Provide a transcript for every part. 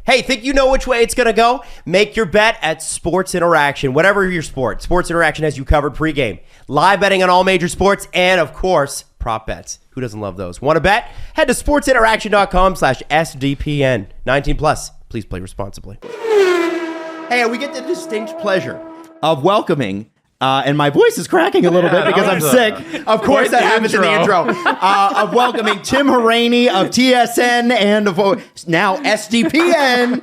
Hey, think you know which way it's going to go? Make your bet at Sports Interaction. Whatever your sport, Sports Interaction has you covered pregame. Live betting on all major sports and, of course, prop bets. Who doesn't love those? Want to bet? Head to sportsinteraction.com/SDPN. 19 plus. Please play responsibly. Hey, we get the distinct pleasure of welcoming, and my voice is cracking a little bit because I'm sick. Of course, that happens in the intro. Of welcoming Tim Hauraney of TSN and of now SDPN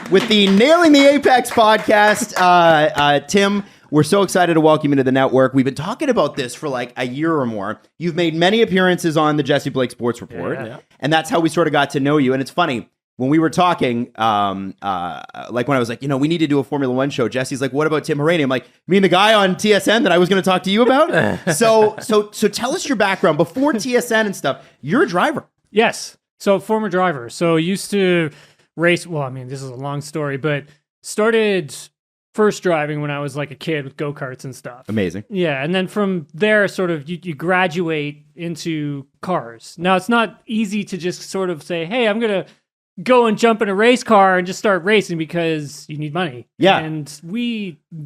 with the Nailing the Apex podcast. Tim, we're so excited to welcome you to the network. We've been talking about this for like a year or more. You've made many appearances on the Jesse Blake Sports Report, and that's how we sort of got to know you. And it's funny. When we were talking, like when I was like, we need to do a Formula One show, Jesse's like, what about Tim Hauraney? I'm like, you mean the guy on TSN that I was going to talk to you about? So tell us your background. Before TSN and stuff, you're a driver. Yes. So former driver. So used to race. Well, I mean, this is a long story, but started first driving when I was like a kid with go-karts and stuff. Amazing. Yeah. And then from there, sort of, you graduate into cars. Now, it's not easy to just sort of say, hey, I'm going to go and jump in a race car and just start racing because you need money. Yeah. And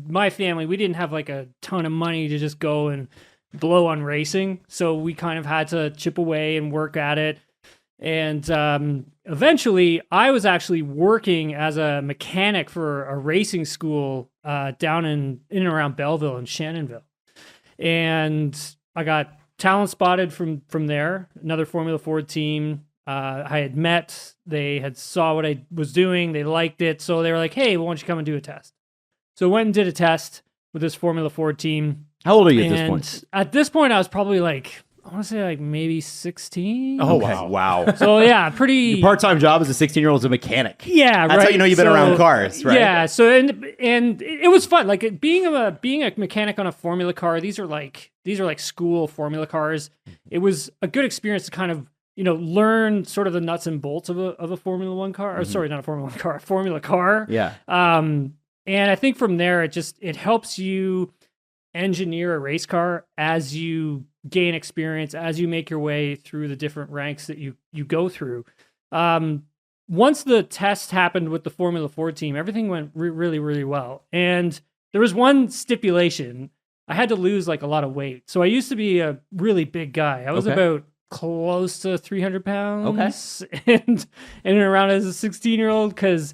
my family, we didn't have like a ton of money to just go and blow on racing. So we kind of had to chip away and work at it. And eventually I was actually working as a mechanic for a racing school down in and around Belleville and Shannonville. And I got talent spotted from there, another Formula Ford team. I had met, they had saw what I was doing, they liked it, so they were like, hey, why don't you come and do a test? So I went and did a test with this Formula Ford team. How old are you at this point? At this point, I was probably like, I want to say like maybe 16. Oh, okay. Wow. So yeah, pretty... Your part-time job as a 16-year-old is a mechanic. Yeah, That's how you know you've been around cars, right? Yeah, so and it was fun. Like being a mechanic on a Formula car, these are like school Formula cars. It was a good experience to kind of learn sort of the nuts and bolts of a Formula One car. Or sorry, not a Formula One car, a Formula car. Yeah. And I think from there, it helps you engineer a race car as you gain experience, as you make your way through the different ranks that you go through. Once the test happened with the Formula Ford team, everything went really, really well. And there was one stipulation. I had to lose like a lot of weight. So I used to be a really big guy. I was about close to 300 pounds and around as a 16-year-old, because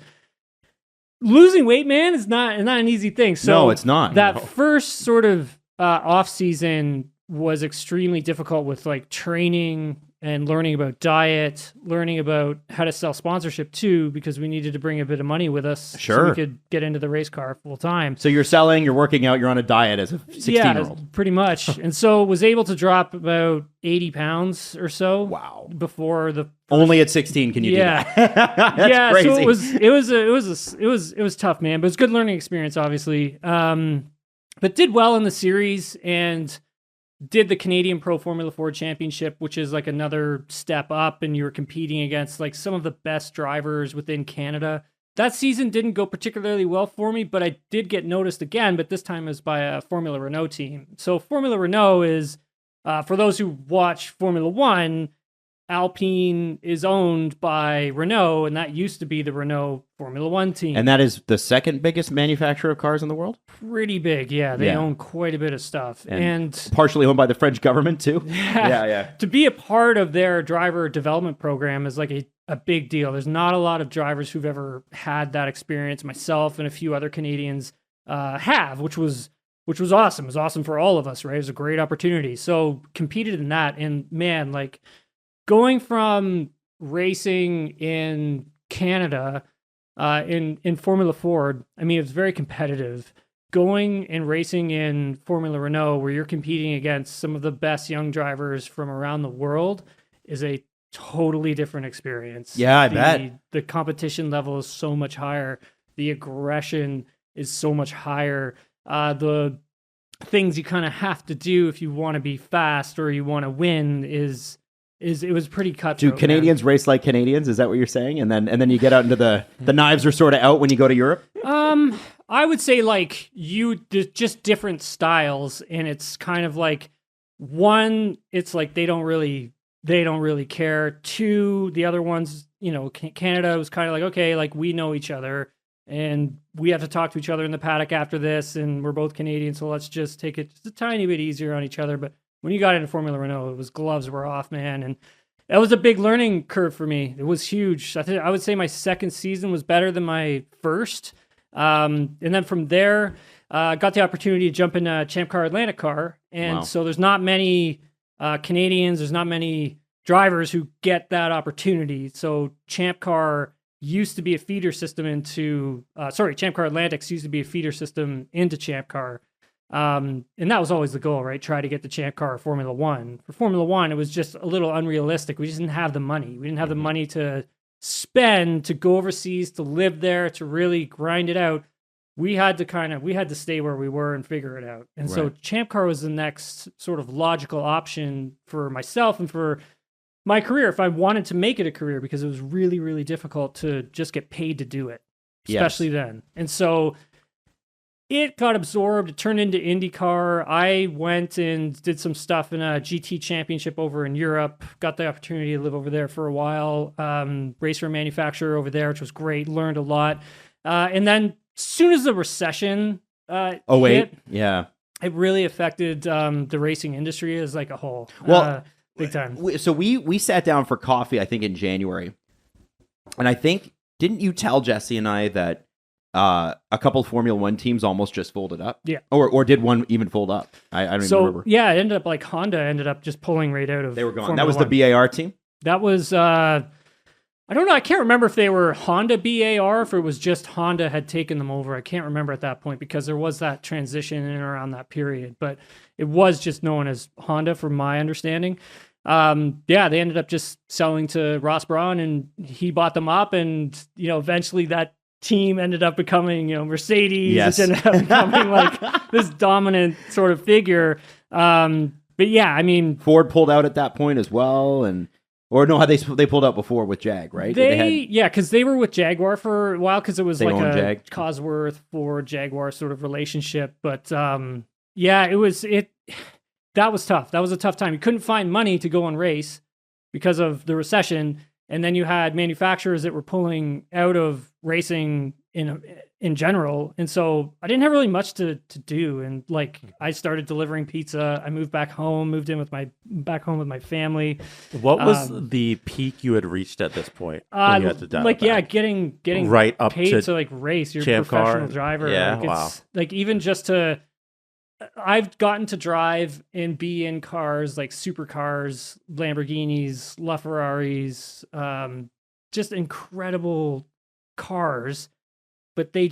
losing weight, man, is not an easy thing. So no, it's not. That first sort of off season was extremely difficult with like training and learning about diet, learning about how to sell sponsorship too, because we needed to bring a bit of money with us so we could get into the race car full time. So you're selling, you're working out, you're on a diet as a 16-year-old. Yeah, pretty much. And so was able to drop about 80 pounds or so. Wow. Before the only at 16 can you do that. That's crazy. So it was tough, man, but it was a good learning experience, obviously. But did well in the series and did the Canadian Pro Formula Ford Championship, which is like another step up, and you were competing against like some of the best drivers within Canada. That season didn't go particularly well for me, but I did get noticed again, but this time is by a Formula Renault team. So Formula Renault is, for those who watch Formula One, Alpine is owned by Renault, and that used to be the Renault Formula One team. And that is the second biggest manufacturer of cars in the world? Pretty big, yeah. They own quite a bit of stuff. And partially owned by the French government, too? Yeah. To be a part of their driver development program is like a big deal. There's not a lot of drivers who've ever had that experience. Myself and a few other Canadians have, which was awesome. It was awesome for all of us, right? It was a great opportunity. So competed in that, and man, like, going from racing in Canada in Formula Ford, I mean, it was very competitive. Going and racing in Formula Renault, where you're competing against some of the best young drivers from around the world, is a totally different experience. Yeah, I bet. The competition level is so much higher. The aggression is so much higher. The things you kind of have to do if you want to be fast or you want to win is it was pretty cutthroat. Do Canadians race like Canadians? Is that what you're saying? And then you get out into the knives are sort of out when you go to Europe? I would say like just different styles, and it's kind of like, one, it's like they don't really care. Two, the other ones, Canada was kind of like, okay, like we know each other and we have to talk to each other in the paddock after this. And we're both Canadian. So let's just take it just a tiny bit easier on each other. But when you got into Formula Renault, it was gloves were off, man. And that was a big learning curve for me. It was huge. I would say my second season was better than my first. And then from there, got the opportunity to jump in a Champ Car Atlantic car. And so there's not many Canadians, there's not many drivers who get that opportunity. So Champ Car used to be a feeder system into, Champ Car Atlantics used to be a feeder system into Champ Car. And that was always the goal, right? Try to get the Champ Car Formula One. For Formula One, it was just a little unrealistic. We just didn't have the money. We didn't have the money to spend, to go overseas, to live there, to really grind it out. We had to stay where we were and figure it out. And so Champ Car was the next sort of logical option for myself and for my career if I wanted to make it a career, because it was really, really difficult to just get paid to do it, especially then. And so it got absorbed. It turned into IndyCar. I went and did some stuff in a GT championship over in Europe. Got the opportunity to live over there for a while. Race for a manufacturer over there, which was great. Learned a lot. And then as soon as the recession hit, it really affected the racing industry as like a whole. Well, big time. So we sat down for coffee, I think, in January. And I think, didn't you tell Jesse and I that a couple of Formula One teams almost just folded up? Yeah. Or did one even fold up? I don't even remember. Yeah, it ended up like Honda ended up just pulling right out of They were gone. Formula That was One. the BAR team? That was, I don't know. I can't remember if they were Honda BAR or if it was just Honda had taken them over. I can't remember at that point because there was that transition in and around that period. But it was just known as Honda from my understanding. They ended up just selling to Ross Brawn and he bought them up. And, eventually that team ended up becoming, Mercedes. Yes. It ended up becoming like this dominant sort of figure. But yeah, I mean, Ford pulled out at that point as well. Or no, they pulled out before with Jag, right? Because they were with Jaguar for a while because it was like a Jag. Cosworth Ford Jaguar sort of relationship. But that was tough. That was a tough time. You couldn't find money to go and race because of the recession, and then you had manufacturers that were pulling out of racing in general, and so I didn't have really much to do. And like I started delivering pizza. I moved back home, moved in with my family. What was the peak you had reached at this point? When you had to dial it back? Getting right up paid to like race. You're a professional driver. Yeah, like, it's, like even just to. I've gotten to drive and be in cars like supercars, Lamborghinis, LaFerraris, just incredible cars, but they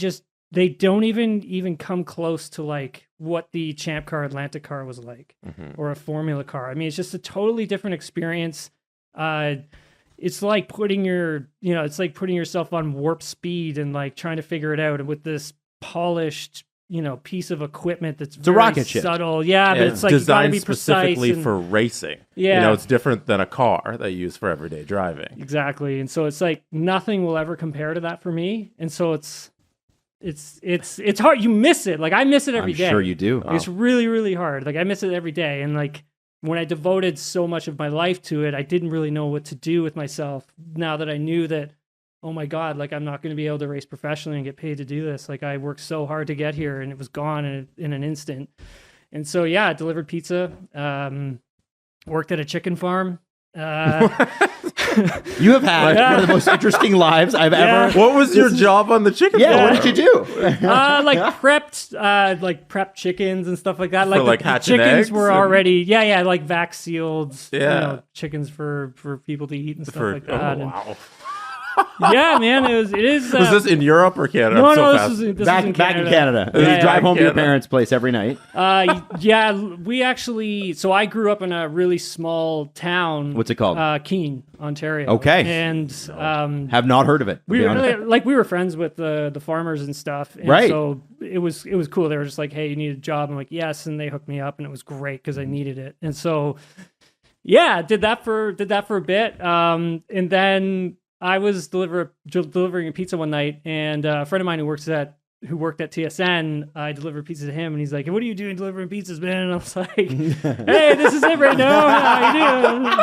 don't even come close to like what the Champ Car Atlantic car was like, or a Formula car. I mean, it's just a totally different experience. It's like putting yourself on warp speed and like trying to figure it out, and with this polished piece of equipment that's very a rocket ship. Subtle. Yeah, but it's like designed you gotta be specifically precise for racing. Yeah. It's different than a car that you use for everyday driving. Exactly. And so it's like nothing will ever compare to that for me. And so it's hard. You miss it. Like I miss it every day. I'm sure you do. It's really, really hard. Like I miss it every day. And like when I devoted so much of my life to it, I didn't really know what to do with myself now that I knew that, oh my God, like I'm not going to be able to race professionally and get paid to do this. Like I worked so hard to get here and it was gone in an instant. And so, I delivered pizza, worked at a chicken farm. You have had one of the most interesting lives I've ever. What was your job on the chicken farm? What did you do? Prepped chickens and stuff like that. For, Like the hatching chickens eggs were already, like vac sealed, chickens for people to eat and stuff like that. Wow. Yeah, man, it is. Was this in Europe or Canada? This is back in in Canada. Canada. You drive home to your parents' place every night. We actually. So I grew up in a really small town. What's it called? Keene, Ontario. Okay. And have not heard of it. We were friends with the farmers and stuff. And right. So it was cool. They were just like, "Hey, you need a job?" I'm like, "Yes," and they hooked me up, and it was great because I needed it. And so, did that for a bit, and then. I was delivering a pizza one night, and a friend of mine who worked at TSN, I delivered pizza to him, and he's like, "Hey, what are you doing delivering pizzas, man?" And I was like, "Hey, this is it right now. How you doing?"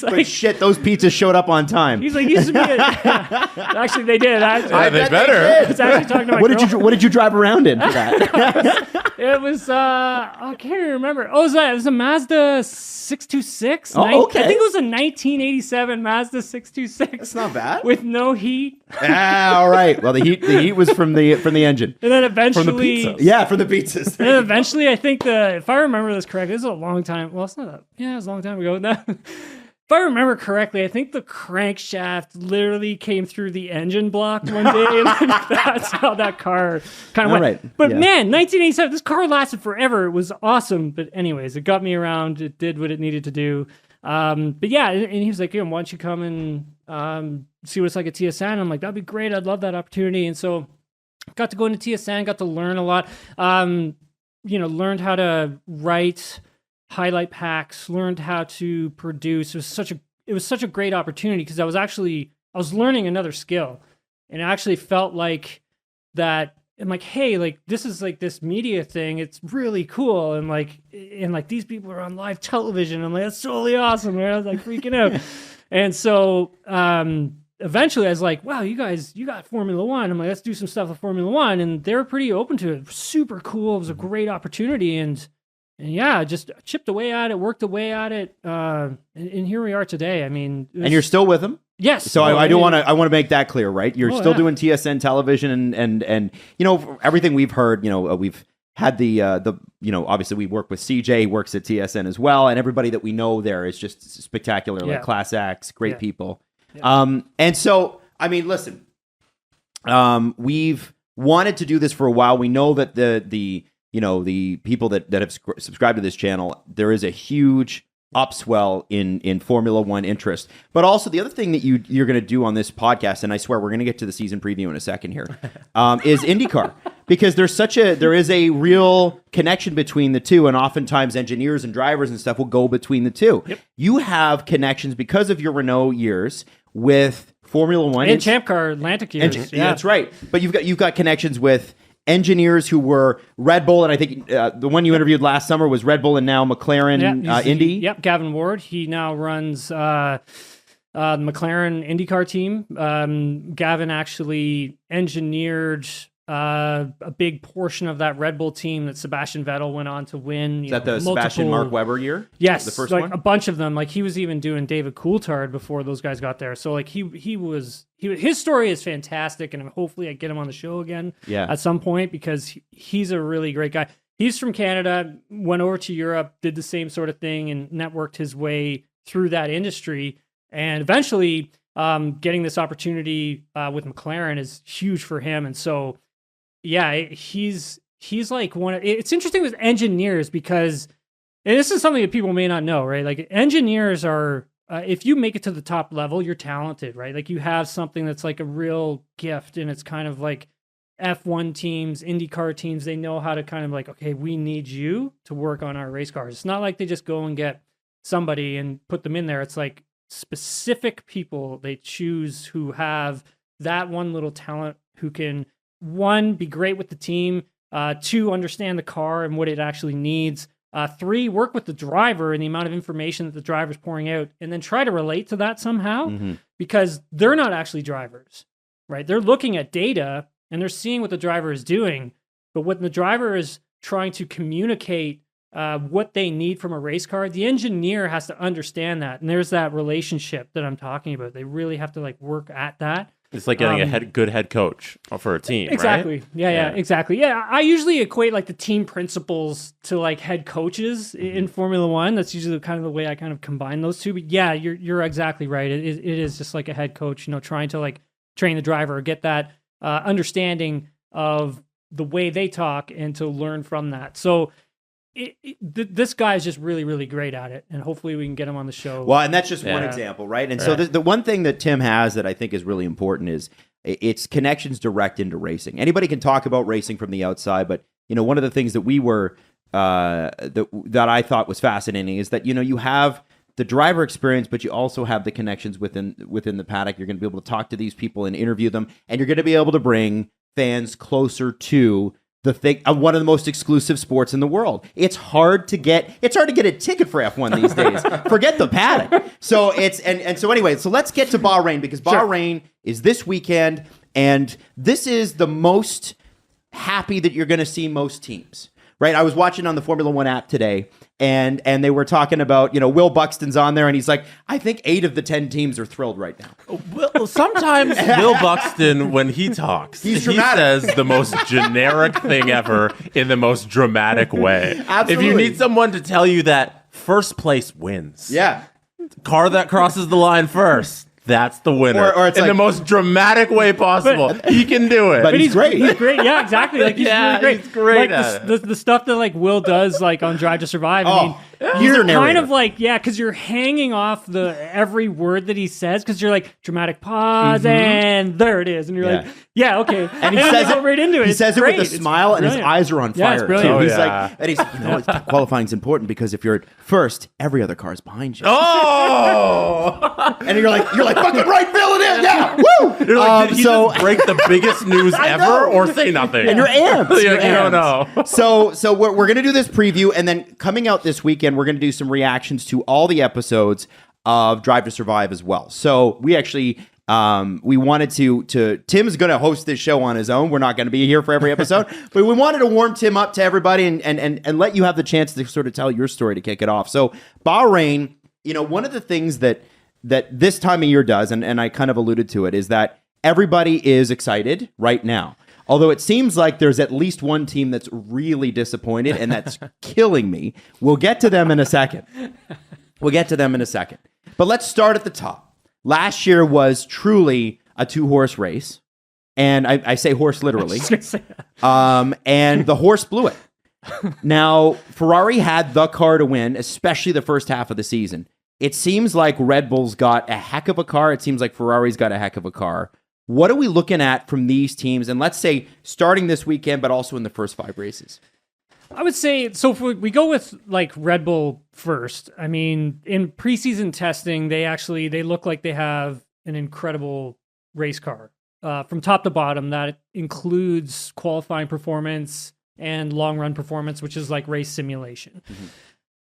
But shit, those pizzas showed up on time. He's like, used to be actually, they did. They better. I was actually talking to my What did you drive around in for that? It was, I can't even remember. Oh, it was a Mazda 626. Oh, okay. I think it was a 1987 Mazda 626. That's not bad. With no heat. All right. Well, the heat was from the engine. And then eventually, from the pizzas. Yeah, from the pizzas. And then eventually, I think if I remember this correctly, this is a long time. Well, it's not that. Yeah, it was a long time ago now. If I remember correctly, I think the crankshaft literally came through the engine block one day. And that's how that car kind of went. Right. But man, 1987, this car lasted forever. It was awesome. But anyways, it got me around. It did what it needed to do. But yeah, and he was like, why don't you come and see what it's like at TSN? I'm like, that'd be great. I'd love that opportunity. And so got to go into TSN, got to learn a lot. Learned how to write highlight packs, learned how to produce. It was such a great opportunity because I was learning another skill, and it actually felt like that. I'm like, hey, like this is like this media thing. It's really cool, and these people are on live television. I'm like, that's totally awesome. Man. I was like freaking out, and so eventually I was like, wow, you got Formula One. I'm like, let's do some stuff with Formula One, and they were pretty open to it. Super cool. It was a great opportunity, and yeah, just chipped away at it, worked away at it, and here we are today. I mean, and you're still with them? Yes. So I want to make that clear, right? You're still doing TSN television, and everything we've heard. We've had the obviously we work with CJ, he works at TSN as well, and everybody that we know there is just spectacular, like class acts, great people. Yeah. And so I mean, listen, we've wanted to do this for a while. We know that the people that have subscribed to this channel, there is a huge upswell in Formula One interest. But also the other thing that you're going to do on this podcast, and I swear we're going to get to the season preview in a second here, is IndyCar. Because there is a real connection between the two, and oftentimes engineers and drivers and stuff will go between the two. Yep. You have connections because of your Renault years with Formula One and Champ Car Atlantic years. Yeah, that's right. But you've got connections with engineers who were Red Bull, and I think the one you interviewed last summer was Red Bull and now McLaren Indy. Yep, Gavin Ward. He now runs the McLaren IndyCar team. Gavin actually engineered a big portion of that Red Bull team that Sebastian Vettel went on to win. Is that the Sebastian Mark Webber year? Yes, the first like one? A bunch of them. Like he was even doing David Coulthard before those guys got there. So like his story is fantastic, and hopefully I get him on the show again at some point because he's a really great guy. He's from Canada, went over to Europe, did the same sort of thing, and networked his way through that industry, and eventually getting this opportunity with McLaren is huge for him, and so. Yeah, he's like it's interesting with engineers because, and this is something that people may not know, right? Like engineers are, if you make it to the top level, you're talented, right? Like you have something that's like a real gift, and it's kind of like F1 teams, IndyCar teams, they know how to kind of like, okay, we need you to work on our race cars. It's not like they just go and get somebody and put them in there. It's like specific people they choose who have that one little talent who can, one, be great with the team, two, understand the car and what it actually needs, three, work with the driver and the amount of information that the driver's pouring out, and then try to relate to that somehow because they're not actually drivers, right? They're looking at data and they're seeing what the driver is doing, but when the driver is trying to communicate what they need from a race car, the engineer has to understand that, and there's that relationship that I'm talking about. They really have to like work at that. It's like getting a good head coach for a team, exactly. Right? Yeah, exactly. Yeah, I usually equate like the team principals to like head coaches in Formula One. That's usually kind of the way I kind of combine those two. But yeah, you're exactly right. It is just like a head coach, trying to like train the driver, get that understanding of the way they talk, and to learn from that. So. This guy is just really, really great at it, and hopefully we can get him on the show. Well, and that's just one example, right? And so the one thing that Tim has that I think is really important is it's connections direct into racing. Anybody can talk about racing from the outside, but one of the things that we were that I thought was fascinating is that you have the driver experience, but you also have the connections within the paddock. You're going to be able to talk to these people and interview them, and you're going to be able to bring fans closer to one of the most exclusive sports in the world. It's hard to get a ticket for F1 these days. Forget the paddock. So so anyway, so let's get to Bahrain, because Bahrain is this weekend, and this is the most happy that you're going to see most teams. Right? I was watching on the Formula One app today, and they were talking about, Will Buxton's on there, and he's like, I think 8 of the 10 teams are thrilled right now. Well, sometimes Will Buxton, when he talks, he says the most generic thing ever in the most dramatic way. Absolutely. If you need someone to tell you that first place wins. Yeah. Car that crosses the line first. That's the winner. Or it's in the most dramatic way possible. He can do it. But he's great. He's great. Yeah, exactly. Like, he's really great. He's great. Like the stuff that like Will does like on Drive to Survive. I mean, he's you're a narrator. kind of like, because you're hanging off every word that he says, because you're like, dramatic pause, and there it is. And you're like, okay. And he says it right into it. He says it with a smile, and his eyes are on fire. It's brilliant. Too. He's like, and he's qualifying is important, because if you're at first, every other car is behind you. Oh! And you're like, fucking right, fill it in. Yeah. Woo! You're like, did he just break the biggest news ever, or say nothing? And you're amped. You don't know. So we're going to do this preview, and then coming out this weekend, we're going to do some reactions to all the episodes of Drive to Survive as well. So we actually we wanted to Tim's going to host this show on his own. We're not going to be here for every episode, but we wanted to warm Tim up to everybody and let you have the chance to sort of tell your story to kick it off. So Bahrain, one of the things that this time of year does, and I kind of alluded to it, is that everybody is excited right now. Although it seems like there's at least one team that's really disappointed, and that's killing me. We'll get to them in a second. But let's start at the top. Last year was truly a 2-horse race. And I say horse literally. And the horse blew it. Now, Ferrari had the car to win, especially the first half of the season. It seems like Red Bull's got a heck of a car. It seems like Ferrari's got a heck of a car. What are we looking at from these teams? And let's say starting this weekend, but also in the first 5 races. I would say, so if we go with like Red Bull first, I mean, in preseason testing, they look like they have an incredible race car. From top to bottom, that includes qualifying performance and long run performance, which is like race simulation. Mm-hmm.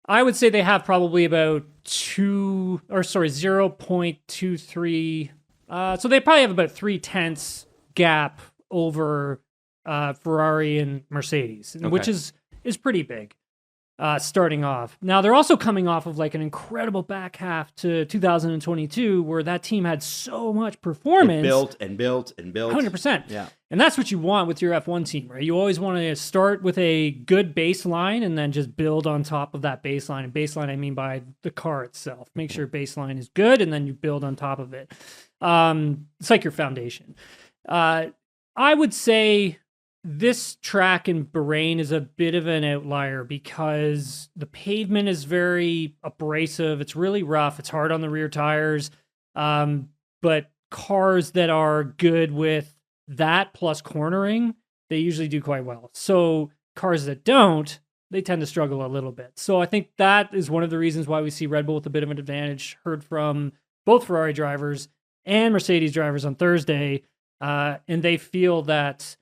I would say they have probably about 0.23. So they probably have about 0.3 gap over Ferrari and Mercedes, which is pretty big starting off. Now, they're also coming off of like an incredible back half to 2022 where that team had so much performance. It built and built. 100%. Yeah. And that's what you want with your F1 team, right? You always want to start with a good baseline and then just build on top of that baseline. And baseline, I mean by the car itself. Make sure baseline is good and then you build on top of it. It's like your foundation. I would say this track in Bahrain is a bit of an outlier because the pavement is very abrasive. It's really rough. It's hard on the rear tires. But cars that are good with that plus cornering, they usually do quite well. So cars that don't, they tend to struggle a little bit. So I think that is one of the reasons why we see Red Bull with a bit of an advantage. Heard from both Ferrari drivers and Mercedes drivers on Thursday, and they feel that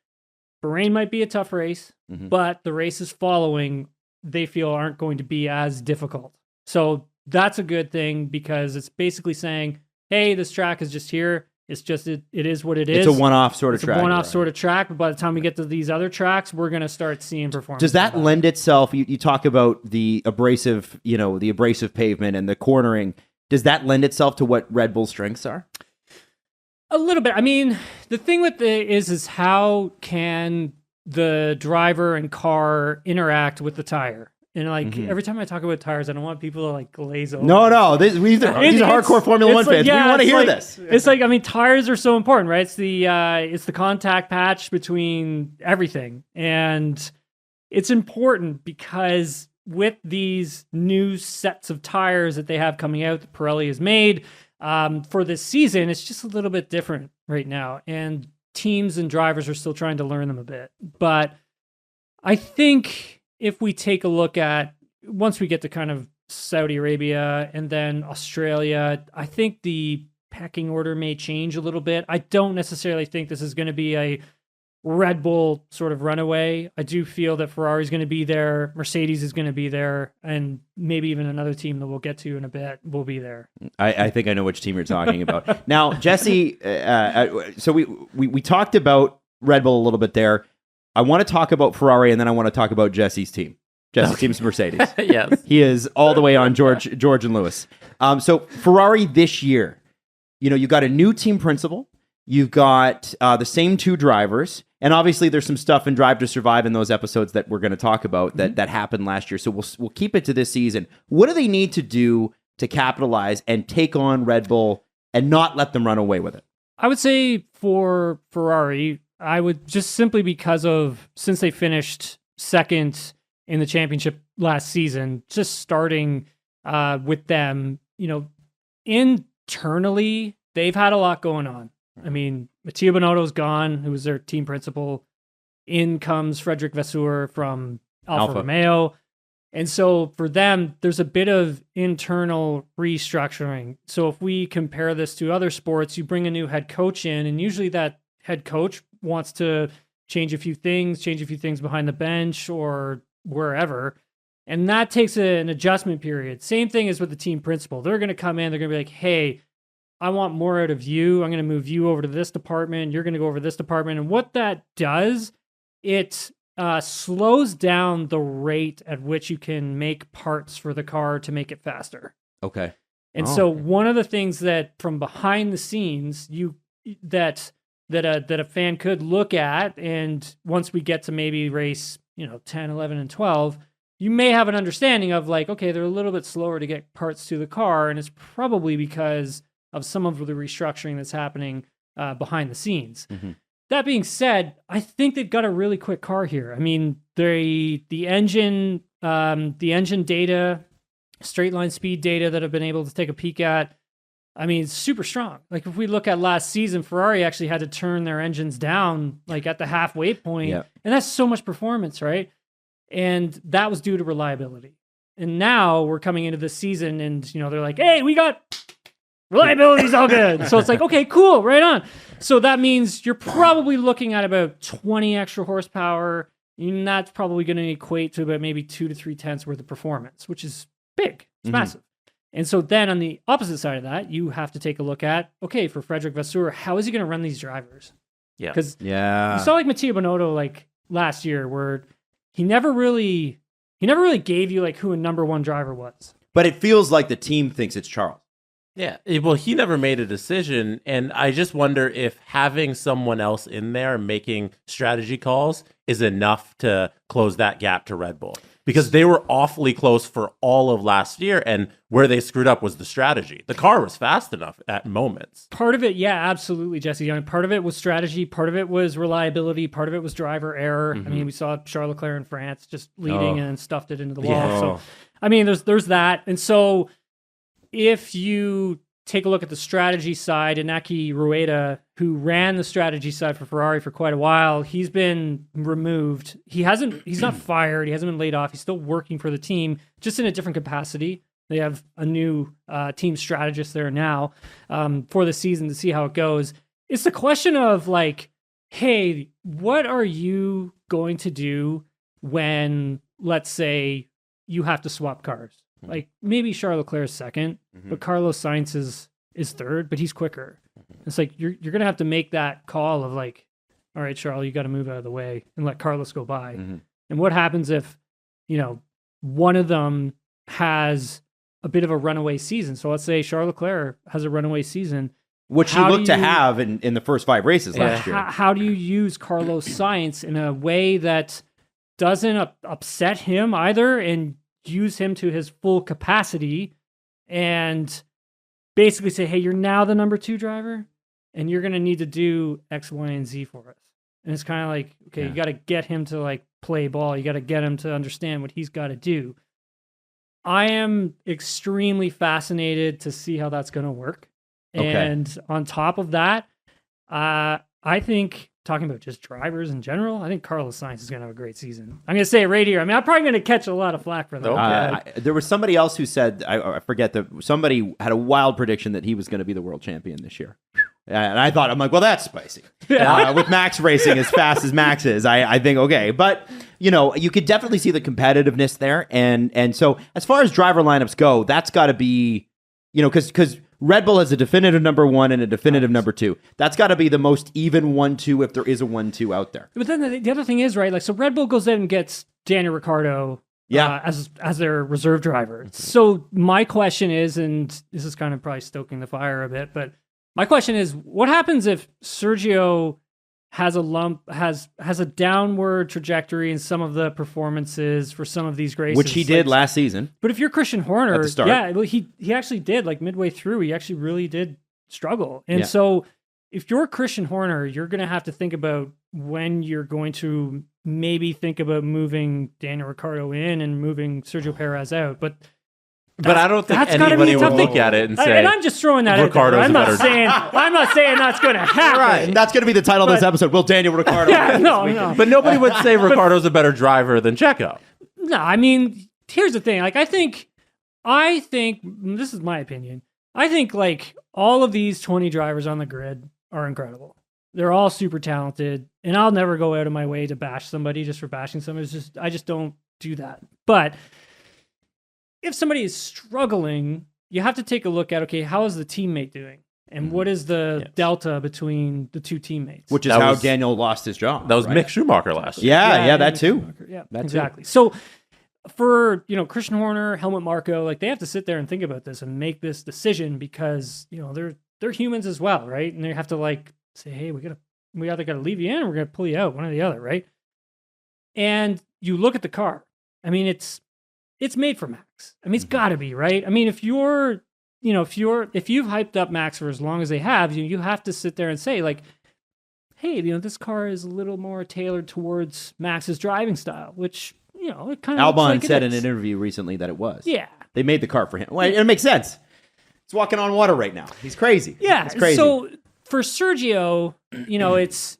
Bahrain might be a tough race, but the races following, they feel aren't going to be as difficult. So that's a good thing because it's basically saying, hey, this track is just here. It's just, it is what it is. It's a one-off sort of track. It's a one-off sort of track, but by the time we get to these other tracks, we're going to start seeing performance. Does that lend itself, you talk about the abrasive, the abrasive pavement and the cornering, does that lend itself to what Red Bull's strengths are? A little bit. I mean, the thing with is how can the driver and car interact with the tire? And like every time I talk about tires, I don't want people to like glaze over. No, these are hardcore Formula One fans. Yeah, we want to hear this. It's like, I mean, tires are so important, right? It's the contact patch between everything, and it's important because with these new sets of tires that they have coming out that Pirelli has made for this season, it's just a little bit different right now, and teams and drivers are still trying to learn them a bit. But I think if we take a look at, once we get to kind of Saudi Arabia and then Australia, I think the pecking order may change a little bit. I don't necessarily think this is going to be a Red Bull sort of runaway. I do feel that Ferrari's going to be there, Mercedes is going to be there, and maybe even another team that we'll get to in a bit will be there. I think I know which team you're talking about. Now, Jesse, so we talked about Red Bull a little bit there. I want to talk about Ferrari, and then I want to talk about Jesse's team. Jesse's team's Mercedes. Yes. He is all the way on George and Lewis. So Ferrari this year, you got a new team principal. You've got the same 2 drivers. And obviously there's some stuff in Drive to Survive in those episodes that we're going to talk about that happened last year. So we'll keep it to this season. What do they need to do to capitalize and take on Red Bull and not let them run away with it? I would say for Ferrari, I would just simply because of, since they finished second in the championship last season, just starting with them, internally, they've had a lot going on. I mean, Mattia Binotto's gone, who was their team principal. In comes Frederic Vasseur from Alfa Romeo. And so for them, there's a bit of internal restructuring. So if we compare this to other sports, you bring a new head coach in, and usually that head coach wants to change a few things behind the bench or wherever. And that takes an adjustment period. Same thing as with the team principal. They're going to come in, they're going to be like, hey, I want more out of you. I'm going to move you over to this department. You're going to go over to this department. And what that does, it slows down the rate at which you can make parts for the car to make it faster. Okay. And so one of the things that from behind the scenes, that a fan could look at, and once we get to maybe race, 10, 11, and 12, you may have an understanding of like, okay, they're a little bit slower to get parts to the car, and it's probably because of some of the restructuring that's happening behind the scenes. Mm-hmm. That being said, I think they've got a really quick car here. I mean, the engine data, straight line speed data that I've been able to take a peek at, I mean, it's super strong. Like if we look at last season, Ferrari actually had to turn their engines down like at the halfway point, and that's so much performance, right? And that was due to reliability. And now we're coming into this season, and they're like, "Hey, we got reliability's all good." So it's like, okay, cool, right on. So that means you're probably looking at about 20 extra horsepower, and that's probably going to equate to about maybe 2 to 3 tenths worth of performance, which is big. It's massive. And so then on the opposite side of that, you have to take a look at, okay, for Frederic Vasseur, how is he going to run these drivers? Yeah. Because you saw like Mattia Binotto like last year, where he never really gave you like who a number one driver was. But it feels like the team thinks it's Charles. Yeah, well, he never made a decision, and I just wonder if having someone else in there making strategy calls is enough to close that gap to Red Bull. Because they were awfully close for all of last year, and where they screwed up was the strategy. The car was fast enough at moments. Part of it, yeah, absolutely, Jesse. I mean, part of it was strategy, part of it was reliability, part of it was driver error. I mean, we saw Charles Leclerc in France just leading and stuffed it into the wall. So, I mean, there's that. And so if you take a look at the strategy side, Inaki Rueda, who ran the strategy side for Ferrari for quite a while, he's been removed. He's not fired. He hasn't been laid off. He's still working for the team, just in a different capacity. They have a new team strategist there now for the season to see how it goes. It's the question of like, hey, what are you going to do when, let's say, you have to swap cars? Like maybe Charles Leclerc is second, but Carlos Sainz is third, but he's quicker. It's like you're gonna have to make that call of like, all right, Charles, you got to move out of the way and let Carlos go by. And what happens if one of them has a bit of a runaway season? So let's say Charles Leclerc has a runaway season, which he looked to have in the first 5 races last year. How do you use Carlos Sainz in a way that doesn't upset him either, and use him to his full capacity, and basically say, hey, you're now the number 2 driver, and you're going to need to do X, Y, and Z for us. And it's kind of like, okay, you got to get him to like play ball. You got to get him to understand what he's got to do. I am extremely fascinated to see how that's going to work. Okay. And on top of that, I think, talking about just drivers in general, I think Carlos Sainz is going to have a great season. I'm going to say it right here. I mean, I'm probably going to catch a lot of flack for that. There was somebody else who said, I forget, somebody had a wild prediction that he was going to be the world champion this year. And I thought, I'm like, well, that's spicy. With Max racing as fast as Max is, I think, okay. But, you could definitely see the competitiveness there. And so as far as driver lineups go, that's got to be, because Red Bull has a definitive number 1 and a definitive number 2. That's got to be the most even 1-2 if there is a 1-2 out there. But then the other thing is, right, like, so Red Bull goes in and gets Daniel Ricciardo as their reserve driver. So my question is, and this is kind of probably stoking the fire a bit, but my question is, what happens if Sergio has a downward trajectory in some of the performances for some of these races, which he did last season. But if you're Christian Horner, at the start. well, he actually did, like midway through, he actually really did struggle. And so if you're Christian Horner, you're going to have to think about when you're going to maybe think about moving Daniel Ricciardo in and moving Sergio Perez out. But I don't think anybody would look at it and say, and I'm just throwing that out there. I'm not saying that's going to happen. Right. That's going to be the title of this episode. Will Daniel Ricciardo win no. But nobody would say Ricciardo's a better driver than Checo. No, I mean, here's the thing. Like, I think, this is my opinion. I think, like, all of these 20 drivers on the grid are incredible. They're all super talented, and I'll never go out of my way to bash somebody just for bashing somebody. I just don't do that. But if somebody is struggling, you have to take a look at, okay, how is the teammate doing? And what is the delta between the two teammates? Which is how Daniel lost his job. That was Mick Schumacher last year. Yeah, that too. Yeah, that exactly. Too. So for, Christian Horner, Helmut Marko, like, they have to sit there and think about this and make this decision because, they're humans as well, right? And they have to, like, say, hey, we either got to leave you in or we're going to pull you out, one or the other, right? And you look at the car. I mean, it's made for Max. I mean, it's got to be, right? I mean, if you've hyped up Max for as long as they have, you have to sit there and say, like, hey, this car is a little more tailored towards Max's driving style, which, it kind of Albon like said in an interview recently that it was. Yeah. They made the car for him. Well, it makes sense. He's walking on water right now. He's crazy. Yeah. It's crazy. So for Sergio, it's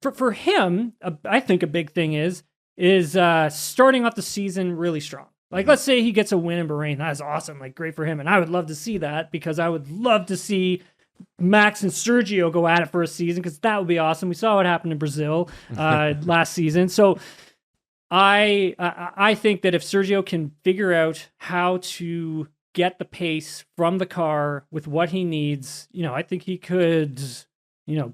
for him, I think a big thing is starting off the season really strong. Like, let's say he gets a win in Bahrain. That is awesome. Like, great for him. And I would love to see that because I would love to see Max and Sergio go at it for a season because that would be awesome. We saw what happened in Brazil last season. So I think that if Sergio can figure out how to get the pace from the car with what he needs, I think he could,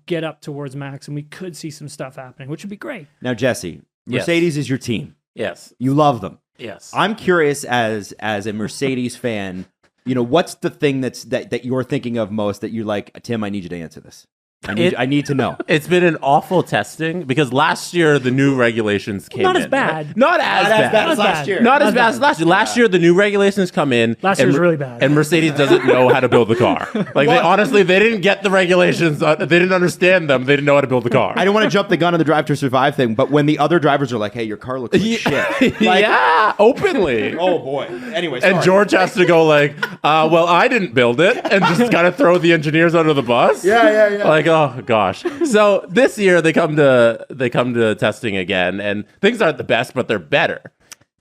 get up towards Max and we could see some stuff happening, which would be great. Now, Jesse, Mercedes is your team. Yes. You love them. Yes. I'm curious as a Mercedes fan, what's the thing that you're thinking of most that you're like, Tim, I need you to answer this. I need to know. It's been an awful testing because last year the new regulations came in. Not as bad. Right? Not as bad as last year. Not as bad as last year. Last year the new regulations come in. Last year was really bad. And Mercedes doesn't know how to build the car. Like, they didn't get the regulations. They didn't understand them. They didn't know how to build the car. I don't want to jump the gun on the Drive to Survive thing, but when the other drivers are like, hey, your car looks like shit. Like, yeah, openly. Oh, boy. Anyway, and George has to go like, well, I didn't build it, and just kind of throw the engineers under the bus. Yeah. Like, oh, gosh. So this year they come to testing again, and things aren't the best, but they're better.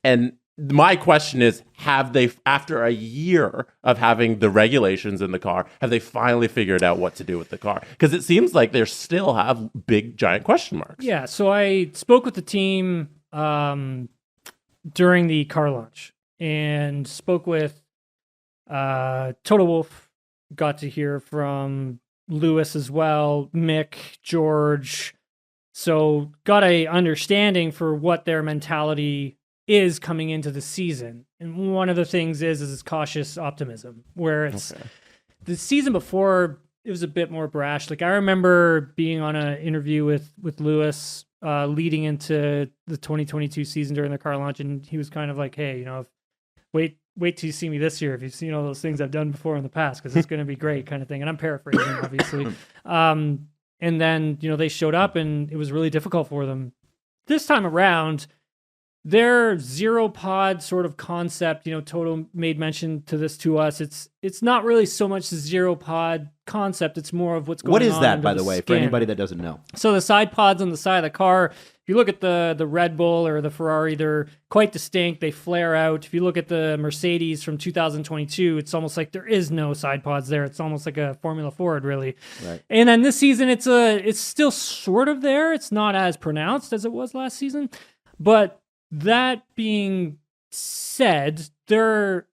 And my question is, have they, after a year of having the regulations in the car, have they finally figured out what to do with the car? Because it seems like they still have big, giant question marks. Yeah, so I spoke with the team during the car launch and spoke with Toto Wolff, got to hear from Lewis as well, Mick, George. So got a understanding for what their mentality is coming into the season. And one of the things is cautious optimism, where it's the season before, it was a bit more brash. Like, I remember being on an interview with Lewis leading into the 2022 season during the car launch, and he was kind of like, hey, wait till you see me this year if you've seen all those things I've done before in the past, because it's going to be great, kind of thing. And I'm paraphrasing, obviously. And then, they showed up and it was really difficult for them. This time around, their zero pod sort of concept, Toto made mention to this to us. It's not really so much the zero pod concept. It's more of what's going on. What is that, by under the way, skin. for anybody that doesn't know? So the side pods on the side of the car, If you look at the Red Bull or the Ferrari, they're quite distinct. They flare out. If you look at the Mercedes from 2022, it's almost like there is no side pods there. It's almost like a Formula Ford, really. Right. And then this season, it's still sort of there. It's not as pronounced as it was last season. But that being said, there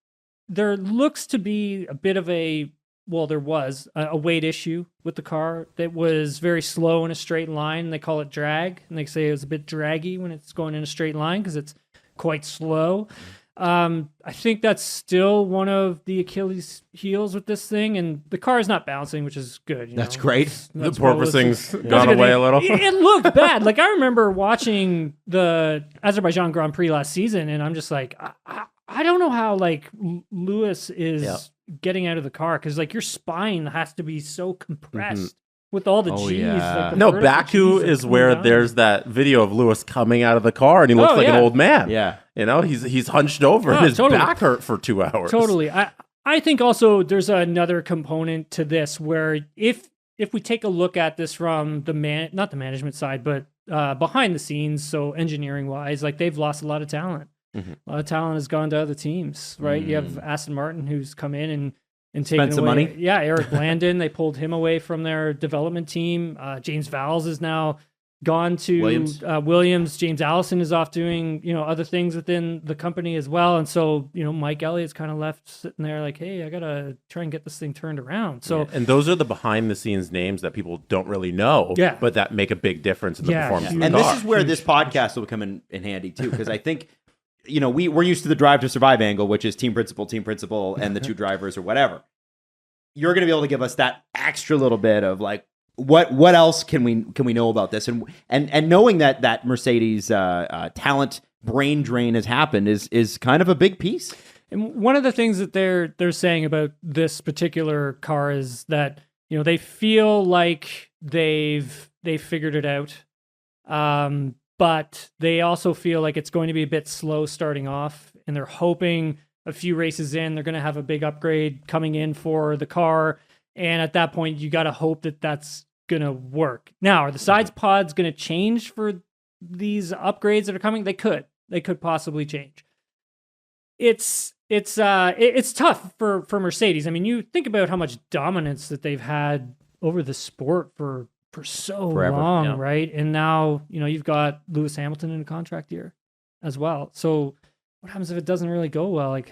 looks to be a bit of there was a weight issue with the car that was very slow in a straight line. They call it drag, and they say it was a bit draggy when it's going in a straight line because it's quite slow. I think that's still one of the Achilles heels with this thing, and the car is not bouncing, which is good. That's great. The porpoising's gone away a little. It looked bad. Like, I remember watching the Azerbaijan Grand Prix last season, and I'm just like, I don't know how, like, Lewis is getting out of the car, because, like, your spine has to be so compressed with all the G's. yeah. Like, No, Baku is where there's that video of Lewis coming out of the car, and he looks like an old man. Yeah. You know, he's hunched over, and his back hurt for 2 hours. Totally. I think also there's another component to this where if we take a look at this from not the management side, but behind the scenes, so engineering wise, like, they've lost a lot of talent. A lot of talent has gone to other teams, right? You have Aston Martin, who's come in and taken Spent some away money. Yeah, Eric Blandon, they pulled him away from their development team. James Vowles is now gone to Williams. James Allison is off doing, other things within the company as well. And so, Mike Elliott's kind of left sitting there like, hey, I got to try and get this thing turned around. So, and those are the behind the scenes names that people don't really know, but that make a big difference in the performance of the And car. this is where this podcast will come in handy too, because I think, we're used to the Drive to Survive angle, which is team principal, and the two drivers or whatever. You're going to be able to give us that extra little bit of, like, what else can we know about this, and knowing that Mercedes talent brain drain has happened is kind of a big piece. And one of the things that they're saying about this particular car is that they feel like they've figured it out. But they also feel like it's going to be a bit slow starting off, and they're hoping a few races in, they're going to have a big upgrade coming in for the car. And at that point, you got to hope that that's going to work. Now, are the sides pods going to change for these upgrades that are coming? They could possibly change. It's tough for Mercedes. I mean, you think about how much dominance that they've had over the sport for so Forever, long, right? And now, you've got Lewis Hamilton in a contract year as well. So what happens if it doesn't really go well? Like,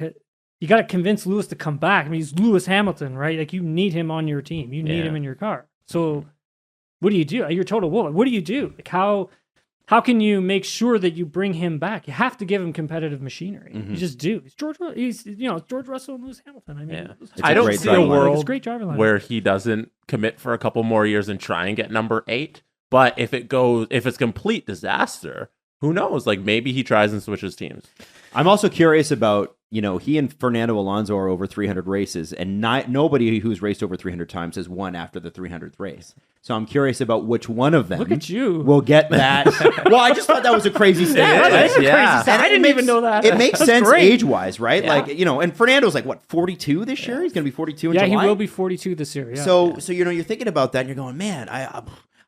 you got to convince Lewis to come back. I mean, he's Lewis Hamilton, right? Like, you need him on your team. You need him in your car. So what do you do? You're a total wolf. What do you do? Like, how can you make sure that you bring him back? You have to give him competitive machinery. You just do. It's George Russell and Lewis Hamilton. I mean, I don't see a world like, where he doesn't commit for a couple more years and try and get number 8. But if it's complete disaster, who knows? Like, maybe he tries and switches teams. I'm also curious about, he and Fernando Alonso are over 300 races, and nobody who's raced over 300 times has won after the 300th race. So I'm curious about which one of them Look at you. will get that. Well, I just thought that was a crazy stat. It is, yeah. I didn't even know that. It makes That's sense great. age-wise, right? Yeah. Like, and Fernando's like, what, 42 this year? He's going to be 42 in July? Yeah, he will be 42 this year. Yeah. So you're thinking about that, and you're going, man,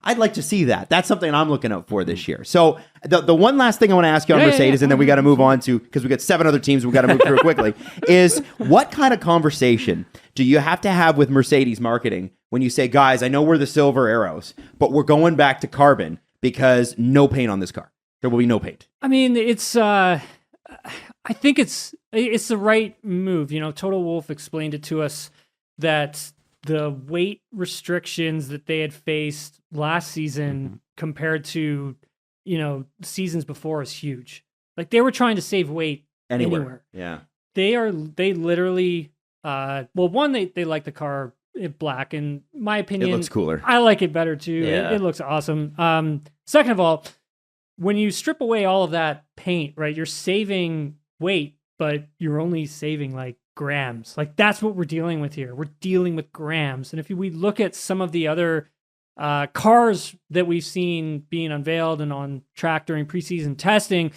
I'd like to see that. That's something I'm looking out for this year. So the one last thing I want to ask you on Mercedes, and then we got to move on to, because we got 7 other teams we got to move through quickly, is what kind of conversation do you have to have with Mercedes marketing when you say, guys, I know we're the silver arrows, but we're going back to carbon because no paint on this car. There will be no paint. I mean, it's I think it's the right move. Total Wolf explained it to us that the weight restrictions that they had faced last season compared to, seasons before is huge. Like, they were trying to save weight anywhere. Yeah. They literally, one, they like the car black. In my opinion, It looks cooler. I like it better too. Yeah. It looks awesome. Second of all, when you strip away all of that paint, right, you're saving weight, but you're only saving like grams. Like, that's what we're dealing with here. We're dealing with grams. And if we look at some of the other cars that we've seen being unveiled and on track during preseason testing,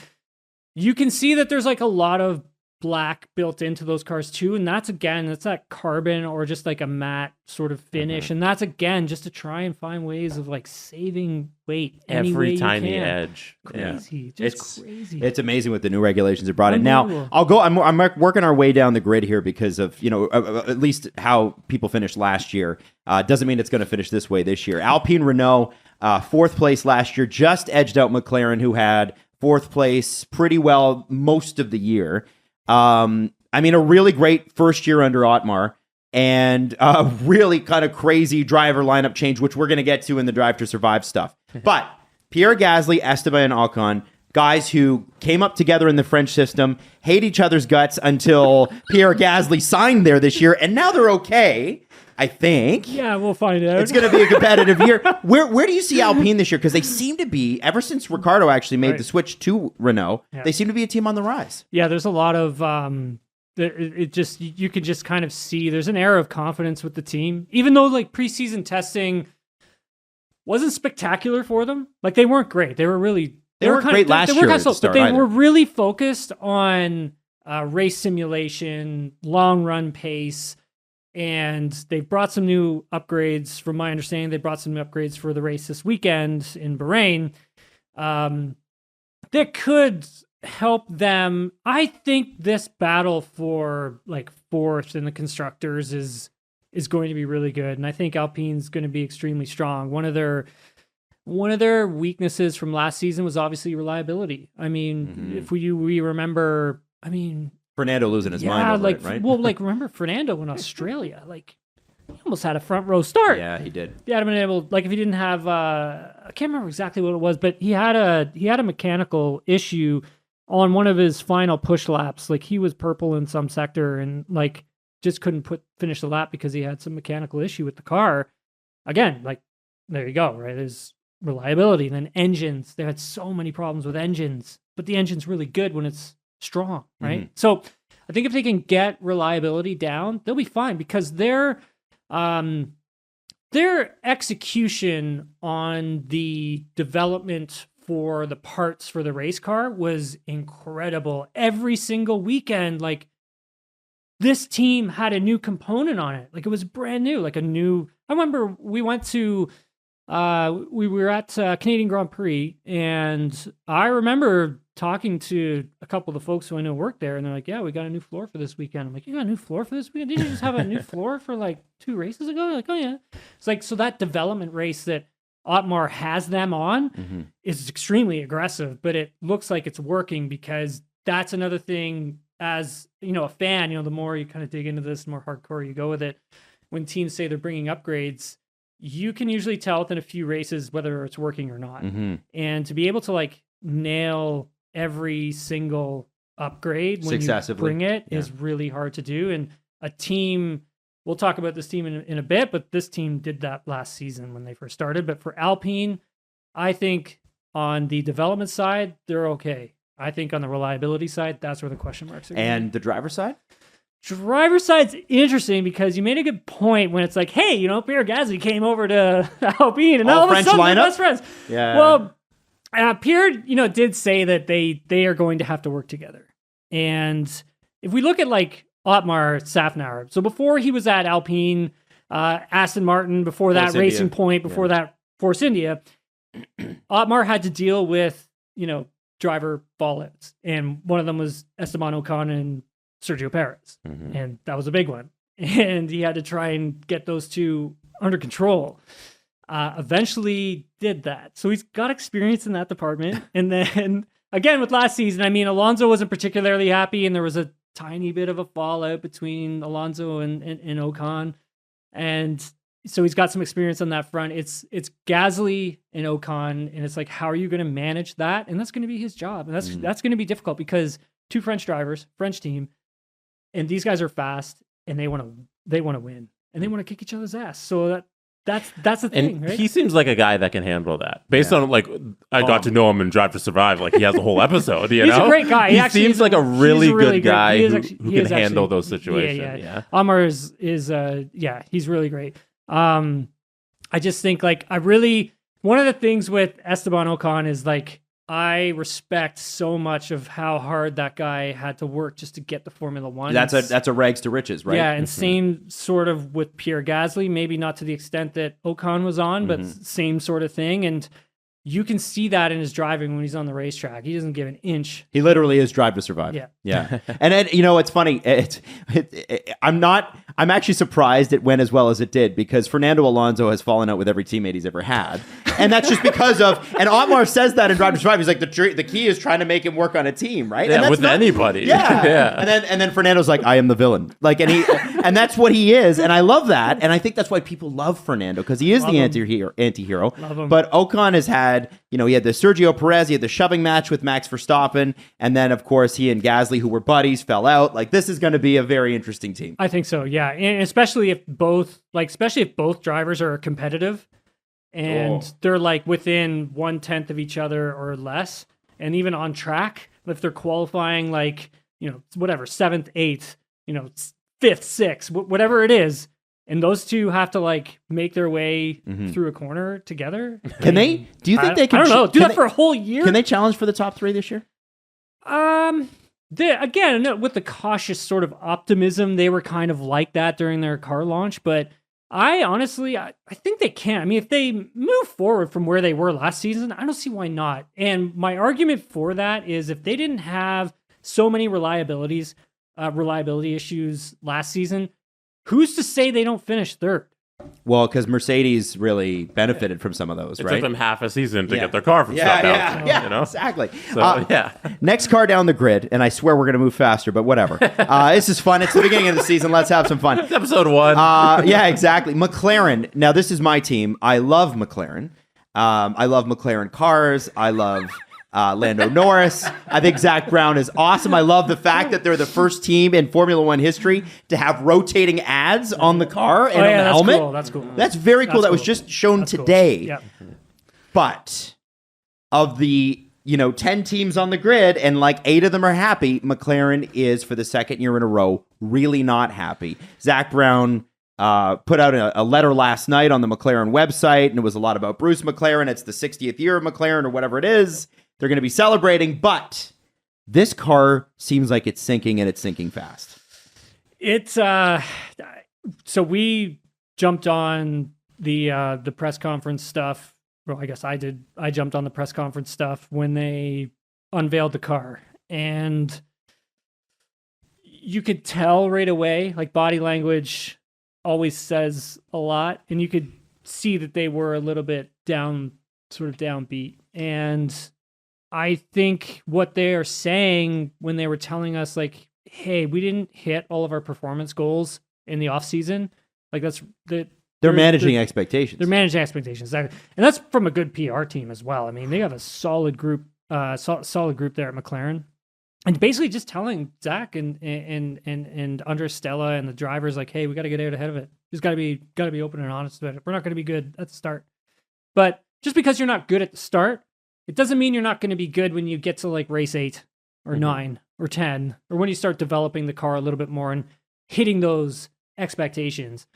you can see that there's like a lot of black built into those cars too, and that's that carbon or just like a matte sort of finish, and that's again just to try and find ways of like saving weight every tiny edge. Crazy, crazy. It's amazing what the new regulations are brought in. Now I'm working our way down the grid here because of at least how people finished last year. Doesn't mean it's going to finish this way this year. Alpine Renault, 4th place last year, just edged out McLaren, who had 4th place pretty well most of the year. A really great first year under Otmar, and a really kind of crazy driver lineup change, which we're going to get to in the Drive to Survive stuff. But Pierre Gasly, Esteban Ocon, guys who came up together in the French system, hate each other's guts until Pierre Gasly signed there this year, and now they're okay, I think. Yeah, we'll find out. It's going to be a competitive year. Where do you see Alpine this year? Because they seem to be, ever since Ricciardo actually made the switch to Renault, they seem to be a team on the rise. Yeah, there's a lot of you can just kind of see there's an air of confidence with the team, even though like preseason testing wasn't spectacular for them. Like they weren't great. They weren't great last year, but they were really focused on race simulation, long run pace. And they've brought some new upgrades. From my understanding, they brought some new upgrades for the race this weekend in Bahrain that could help them. I think this battle for like 4th in the constructors is going to be really good, and I think Alpine's going to be extremely strong. One of their weaknesses from last season was obviously reliability. I mean, if we remember, Fernando losing his mind over it, right? Well, remember Fernando in Australia? Like, he almost had a front row start. Yeah, he did. He had been able, like, if he didn't have, I can't remember exactly what it was, but he had a mechanical issue on one of his final push laps. Like, he was purple in some sector and like just couldn't finish the lap because he had some mechanical issue with the car. Again, like, there you go, right? There's reliability. And then engines. They had so many problems with engines, but the engine's really good when it's strong, right? So I think if they can get reliability down, they'll be fine because their execution on the development for the parts for the race car was incredible. Every single weekend, like this team had a new component on it. Like it was brand new, I remember we went to we were at Canadian Grand Prix, and I remember talking to a couple of the folks who I know work there, and they're like, yeah, we got a new floor for this weekend. I'm like, you got a new floor for this weekend? Didn't you just have a new floor for like 2 races ago? They're like, oh yeah. It's like, so that development race that Otmar has them on is extremely aggressive, but it looks like it's working because that's another thing as, a fan, the more you kind of dig into this, the more hardcore you go with it. When teams say they're bringing upgrades, you can usually tell within a few races whether it's working or not. And to be able to like nail every single upgrade when you bring it is really hard to do. And a team, we'll talk about this team in a bit, but this team did that last season when they first started. But for Alpine, I think on the development side, they're okay. I think on the reliability side, that's where the question marks are. And the driver's side? Driver's side's interesting because you made a good point when it's like, hey, Pierre Gasly came over to Alpine and all of a sudden they're best friends. Yeah. Well, Pierre, did say that they are going to have to work together. And if we look at like Otmar Safnauer, so before he was at Alpine, Aston Martin, before that Racing Point, before that Force India, Otmar had to deal with, driver fallouts. And one of them was Esteban Ocon and Sergio Perez. And that was a big one. And he had to try and get those two under control. Eventually did that. So he's got experience in that department. And then again, with last season, Alonso wasn't particularly happy and there was a tiny bit of a fallout between Alonso and Ocon. And so he's got some experience on that front. It's Gasly and Ocon, and it's like, how are you going to manage that? And that's going to be his job. And that's going to be difficult because 2 French drivers, French team, and these guys are fast and they want to win and they want to kick each other's ass. So that's the thing, and right? He seems like a guy that can handle that. Based on I got to know him in Drive to Survive. Like he has a whole episode. He's a great guy. He seems like a really good guy who can handle those situations. Yeah. Amar is he's really great. I just think one of the things with Esteban Ocon is like, I respect so much of how hard that guy had to work just to get the Formula One. That's a rags to riches, right? Yeah, and same sort of with Pierre Gasly, maybe not to the extent that Ocon was on, but same sort of thing. And you can see that in his driving when he's on the racetrack. He doesn't give an inch. He literally is drive to survive. Yeah. And then, it's funny. I'm actually surprised it went as well as it did, because Fernando Alonso has fallen out with every teammate he's ever had. And that's just because of, and Otmar says that in Drive to Survive. He's like, the key is trying to make him work on a team, right? Yeah, and that's with anybody. Yeah. Yeah. And then Fernando's like, I am the villain. Like, and that's what he is. And I love that. And I think that's why people love Fernando, because he is the anti-hero. Love him. But Ocon has had, he had the Sergio Perez, he had the shoving match with Max Verstappen, and then of course he and Gasly, who were buddies, fell out. Like, this is going to be a very interesting team. I think so, yeah, and especially if both drivers are competitive, and they're like within 1/10 of each other or less, and even on track, if they're qualifying like whatever 7th, 8th, 5th, 6th, whatever it is. And those two have to like make their way through a corner together. Can they? Do you think they can? I don't know. Do that for a whole year? Can they challenge for the top 3 this year? Again, with the cautious sort of optimism, they were kind of like that during their car launch. But I honestly think they can. I mean, if they move forward from where they were last season, I don't see why not. And my argument for that is if they didn't have so many reliability issues last season, who's to say they don't finish third? Well, because Mercedes really benefited from some of those, It right? took them half a season to get their car from stuck out. Yeah, exactly. So, Next car down the grid, and I swear we're going to move faster, but whatever. This is fun. It's the beginning of the season. Let's have some fun. It's episode 1. Yeah, exactly. McLaren. Now, this is my team. I love McLaren. I love McLaren cars. I love Lando Norris. I think Zach Brown is awesome. I love the fact that they're the first team in Formula One history to have rotating ads on the car and on the helmet. Cool. That's cool. That's very cool. That was just shown today. Cool. Yep. But of the 10 teams on the grid, and like 8 of them are happy, McLaren is, for the second year in a row, really not happy. Zach Brown put out a letter last night on the McLaren website, and it was a lot about Bruce McLaren. It's the 60th year of McLaren or whatever it is. They're going to be celebrating, but this car seems like it's sinking, and it's sinking fast. It's so we jumped on the press conference stuff. Well, I guess I did. I jumped on the press conference stuff when they unveiled the car, and you could tell right away, like body language always says a lot, and you could see that they were a little bit downbeat. And I think what they are saying when they were telling us, like, hey, we didn't hit all of our performance goals in the off season, like they're managing expectations. They're managing expectations, and that's from a good PR team as well. I mean, they have a solid group there at McLaren, and basically just telling Zach and Andres Stella and the drivers, like, hey, we got to get out ahead of it. Just got to be open and honest about it. We're not going to be good at the start, but just because you're not good at the start, it doesn't mean you're not going to be good when you get to like race 8 or 9 or 10, or when you start developing the car a little bit more and hitting those expectations.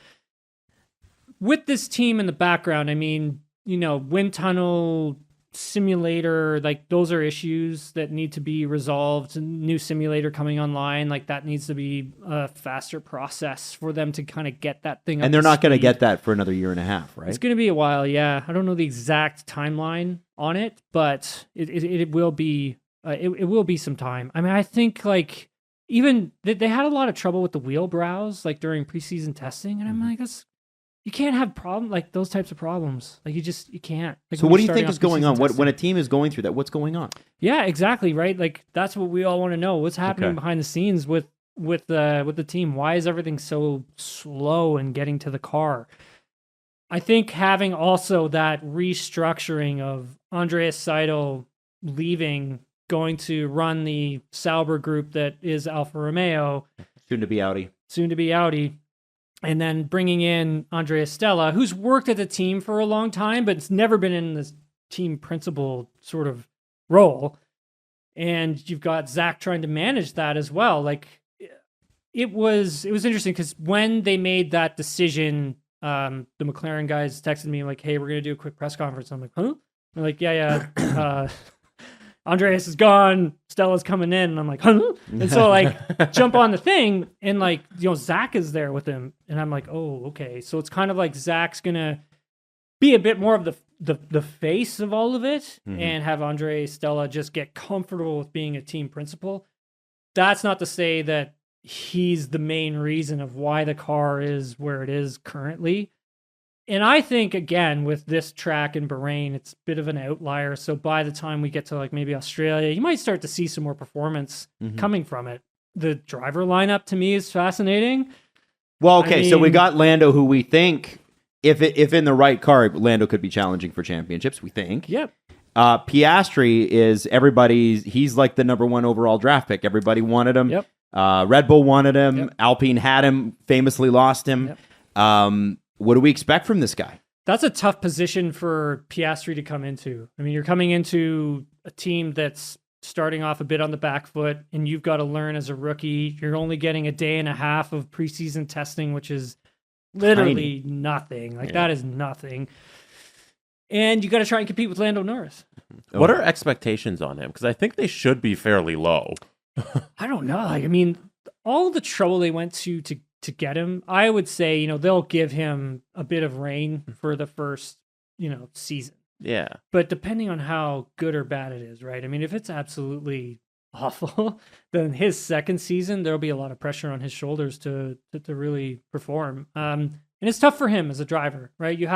With this team in the background, I mean, wind tunnel simulator, like those are issues that need to be resolved. New simulator coming online, like that needs to be a faster process for them to kind of get that thing up. And they're not going to get that for another year and a half, right? It's going to be a while, yeah. I don't know the exact timeline on it, but it will be it will be some time. I mean, I think like even they had a lot of trouble with the wheel brows like during preseason testing, and I'm like, you can't have those types of problems. Like you can't. Like, so what do you think is going on? When a team is going through that, what's going on? Yeah, exactly. Right. Like that's what we all want to know. What's happening behind the scenes with the team? Why is everything so slow in getting to the car? I think having also that restructuring of Andreas Seidel leaving, going to run the Sauber group that is Alfa Romeo, soon to be Audi. And then bringing in Andrea Stella, who's worked at the team for a long time, but it's never been in this team principal sort of role. And you've got Zach trying to manage that as well. Like it was interesting because when they made that decision, the McLaren guys texted me like, "Hey, we're gonna do a quick press conference." I'm like, "Huh?" They're like, "Yeah." Andreas is gone, Stella's coming in, and I'm like, huh? And so like jump on the thing, and like, you know, Zach is there with him, and I'm like, oh, okay. So it's kind of like Zach's gonna be a bit more of the face of all of it, and have Andre Stella just get comfortable with being a team principal. That's not to say that he's the main reason of why the car is where it is currently. And I think, again, with this track in Bahrain, it's a bit of an outlier. So by the time we get to like maybe Australia, you might start to see some more performance coming from it. The driver lineup to me is fascinating. Well, okay, so we got Lando, who we think, if in the right car, Lando could be challenging for championships, we think. Yep. Piastri is he's like the number 1 overall draft pick. Everybody wanted him. Yep. Red Bull wanted him. Yep. Alpine had him, famously lost him. Yep. What do we expect from this guy? That's a tough position for Piastri to come into. I mean, you're coming into a team that's starting off a bit on the back foot, and you've got to learn as a rookie. You're only getting a day and a half of preseason testing, which is literally nothing. Like, that is nothing. And you got to try and compete with Lando Norris. What are expectations on him? Because I think they should be fairly low. I don't know. Like, I mean, all the trouble they went to get him, I would say, you know, they'll give him a bit of reign for the first, you know, season. Yeah. But depending on how good or bad it is, right? I mean, if it's absolutely awful, then his second season, there'll be a lot of pressure on his shoulders to really perform. And it's tough for him as a driver, right? You're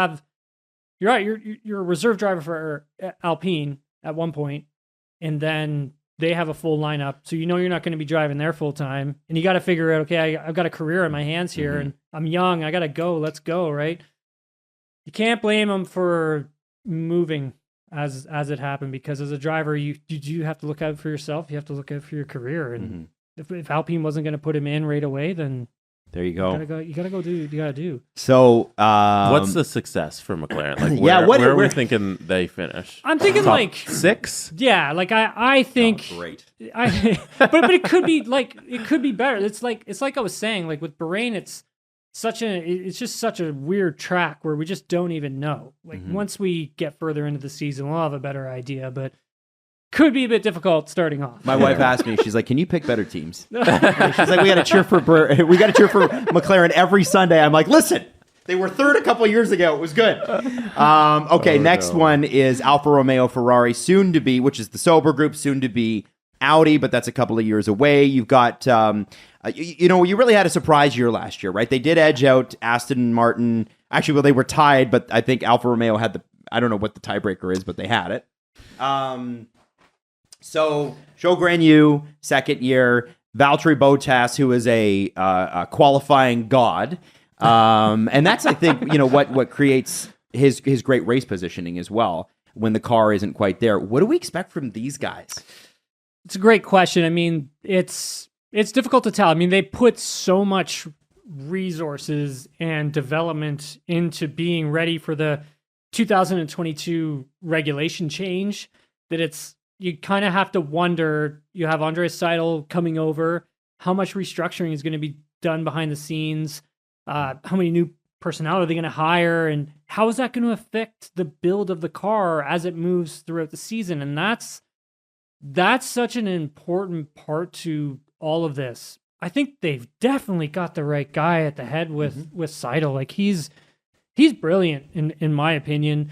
a reserve driver for Alpine at one point, and then they have a full lineup, so you know you're not going to be driving there full time, and you got to figure out, okay, I've got a career in my hands here, and I'm young, I got to go, let's go, right? You can't blame him for moving as it happened, because as a driver, you have to look out for yourself, you have to look out for your career, and if Alpine wasn't going to put him in right away, then there you go. You gotta go do what you gotta do. So, what's the success for McLaren? Like, where are we thinking they finish? I'm thinking Top like 6. Yeah, like I think. Oh, great. But it could be like, it could be better. It's like I was saying, like with Bahrain, it's just such a weird track where we just don't even know. Like once we get further into the season, we'll have a better idea. But could be a bit difficult starting off. My wife asked me, she's like, "Can you pick better teams?" She's like, "We got to cheer for McLaren every Sunday." I'm like, "Listen, they were third a couple years ago. It was good." Okay, next one is Alfa Romeo Ferrari, soon to be, which is the Sauber Group, soon to be Audi, but that's a couple of years away. You've got, you really had a surprise year last year, right? They did edge out Aston Martin. Actually, well, they were tied, but I think Alfa Romeo had I don't know what the tiebreaker is, but they had it. So, Zhou Guanyu, second year, Valtteri Bottas, who is a qualifying god, and that's, I think, what creates his great race positioning as well when the car isn't quite there. What do we expect from these guys? It's a great question. I mean, it's difficult to tell. I mean, they put so much resources and development into being ready for the 2022 regulation change that you kind of have to wonder. You have Andres Seidel coming over. How much restructuring is going to be done behind the scenes? How many new personnel are they going to hire? And how is that going to affect the build of the car as it moves throughout the season? And that's such an important part to all of this. I think they've definitely got the right guy at the head with Seidel. Like he's brilliant in my opinion.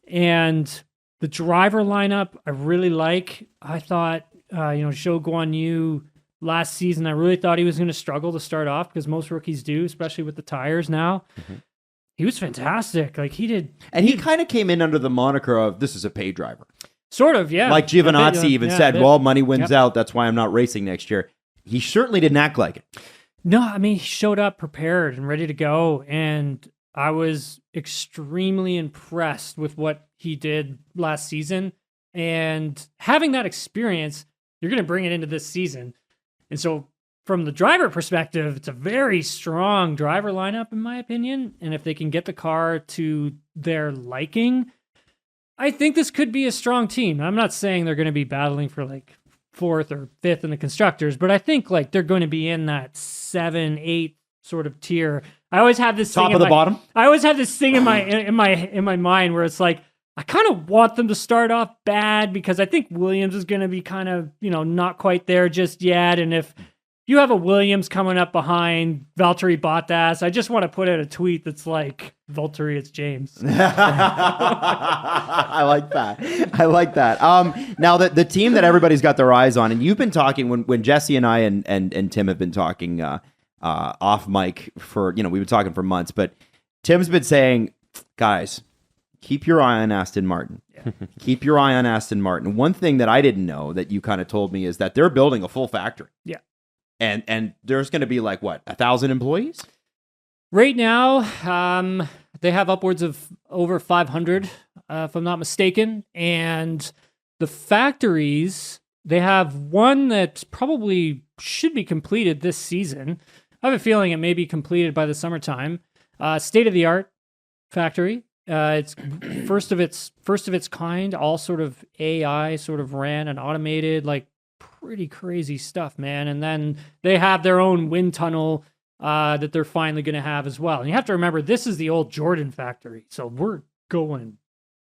And the driver lineup, I really like. I thought, Zhou Guanyu last season, I really thought he was going to struggle to start off because most rookies do, especially with the tires now. He was fantastic. Like he did. And he kind of came in under the moniker of, this is a pay driver. Sort of, yeah. Like Giovinazzi even said, well, money wins out. That's why I'm not racing next year. He certainly didn't act like it. No, I mean, he showed up prepared and ready to go. And I was extremely impressed with what he did last season. And having that experience, you're going to bring it into this season. And so from the driver perspective, it's a very strong driver lineup, in my opinion. And if they can get the car to their liking, I think this could be a strong team. I'm not saying they're going to be battling for like 4th or 5th in the constructors, but I think like they're going to be in that 7, 8 sort of tier. I always have this top thing of the bottom. I always have this thing in my mind where it's like I kind of want them to start off bad because I think Williams is going to be kind of, not quite there just yet. And if you have a Williams coming up behind Valtteri Bottas, I just want to put out a tweet that's like, Valtteri, it's James. I like that. Now the team that everybody's got their eyes on, and you've been talking when Jesse and I and Tim have been talking off mic for, we've been talking for months, but Tim's been saying, guys, keep your eye on Aston Martin. Yeah. Keep your eye on Aston Martin. One thing that I didn't know that you kind of told me is that they're building a full factory. Yeah. And there's going to be like, what, 1,000 employees? Right now, they have upwards of over 500, if I'm not mistaken. And the factories, they have one that probably should be completed this season. I have a feeling it may be completed by the summertime. State-of-the-art factory. It's first of its kind, all sort of AI sort of ran and automated, like pretty crazy stuff, man. And then they have their own wind tunnel that they're finally going to have as well. And you have to remember, this is the old Jordan factory. So we're going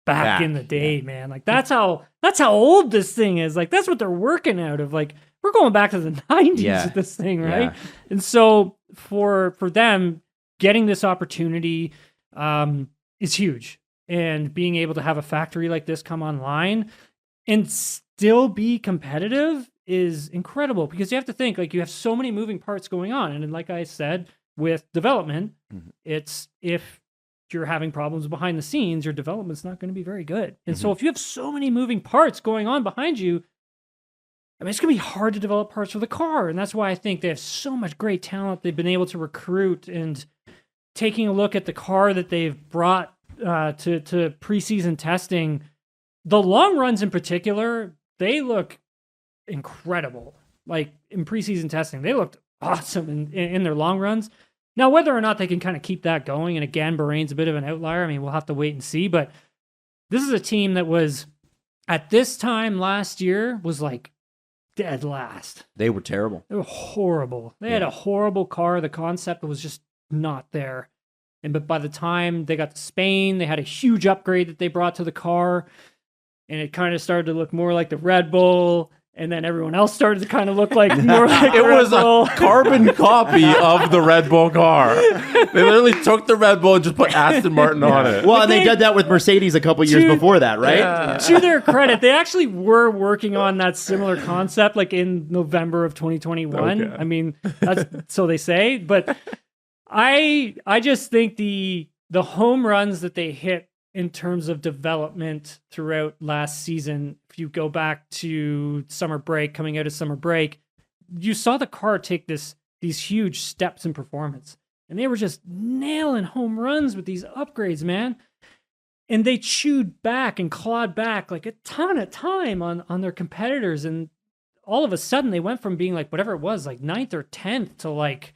back in the day, man. Like that's how old this thing is. Like that's what they're working out of. Like we're going back to the 90s with this thing, right? Yeah. And so for them, getting this opportunity is huge. And being able to have a factory like this come online and still be competitive is incredible, because you have to think, like, you have so many moving parts going on. And like I said, with development, it's if you're having problems behind the scenes, your development's not going to be very good. And so if you have so many moving parts going on behind you, I mean, it's going to be hard to develop parts for the car. And that's why I think they have so much great talent they've been able to recruit. And taking a look at the car that they've brought to preseason testing, the long runs in particular, they look incredible. Like in preseason testing, they looked awesome in their long runs. Now, whether or not they can kind of keep that going, and again, Bahrain's a bit of an outlier. I mean, we'll have to wait and see. But this is a team that was, at this time last year, was like dead last. They were terrible. They were horrible. They had a horrible car. The concept was just not there. But by the time they got to Spain, they had a huge upgrade that they brought to the car. And it kind of started to look more like the Red Bull. And then everyone else started to kind of look like more like it Red was Bull. A carbon copy of the Red Bull car. They literally took the Red Bull and just put Aston Martin on it. Well, and they did that with Mercedes a couple years before that, right? Yeah. To their credit, they actually were working on that similar concept like in November of 2021. Okay. I mean, that's so they say. But I just think the home runs that they hit in terms of development throughout last season, if you go back to summer break, coming out of summer break, you saw the car take these huge steps in performance. And they were just nailing home runs with these upgrades, man. And they chewed back and clawed back like a ton of time on their competitors. And all of a sudden, they went from being like whatever it was, like 9th or 10th to like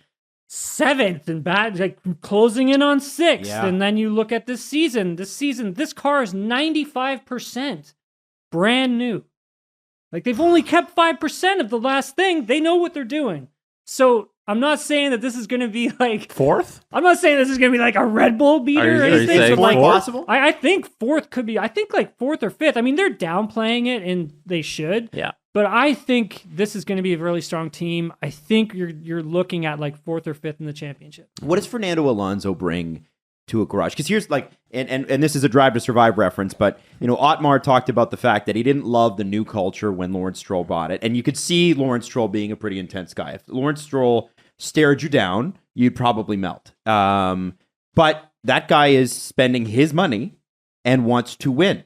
7th and bad, like closing in on 6th. Yeah. And then you look at this season, this car is 95% brand new. Like they've only kept 5% of the last thing. They know what they're doing. So I'm not saying that this is going to be like 4th. I'm not saying this is going to be like a Red Bull beater or anything. Are you saying like, possible? I think 4th could be, I think like 4th or 5th. I mean, they're downplaying it and they should. Yeah. But I think this is going to be a really strong team. I think you're looking at like 4th or 5th in the championship. What does Fernando Alonso bring to a garage? Because here's like, and this is a Drive to Survive reference, but Otmar talked about the fact that he didn't love the new culture when Lawrence Stroll bought it, and you could see Lawrence Stroll being a pretty intense guy. If Lawrence Stroll stared you down, you'd probably melt. But that guy is spending his money and wants to win.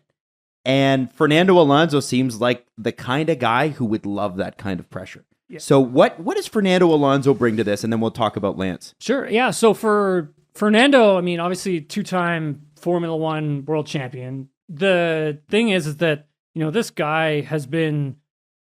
And Fernando Alonso seems like the kind of guy who would love that kind of pressure. Yeah. So what does Fernando Alonso bring to this? And then we'll talk about Lance. Sure. Yeah. So for Fernando, I mean, obviously 2-time Formula One world champion. The thing is that, this guy has been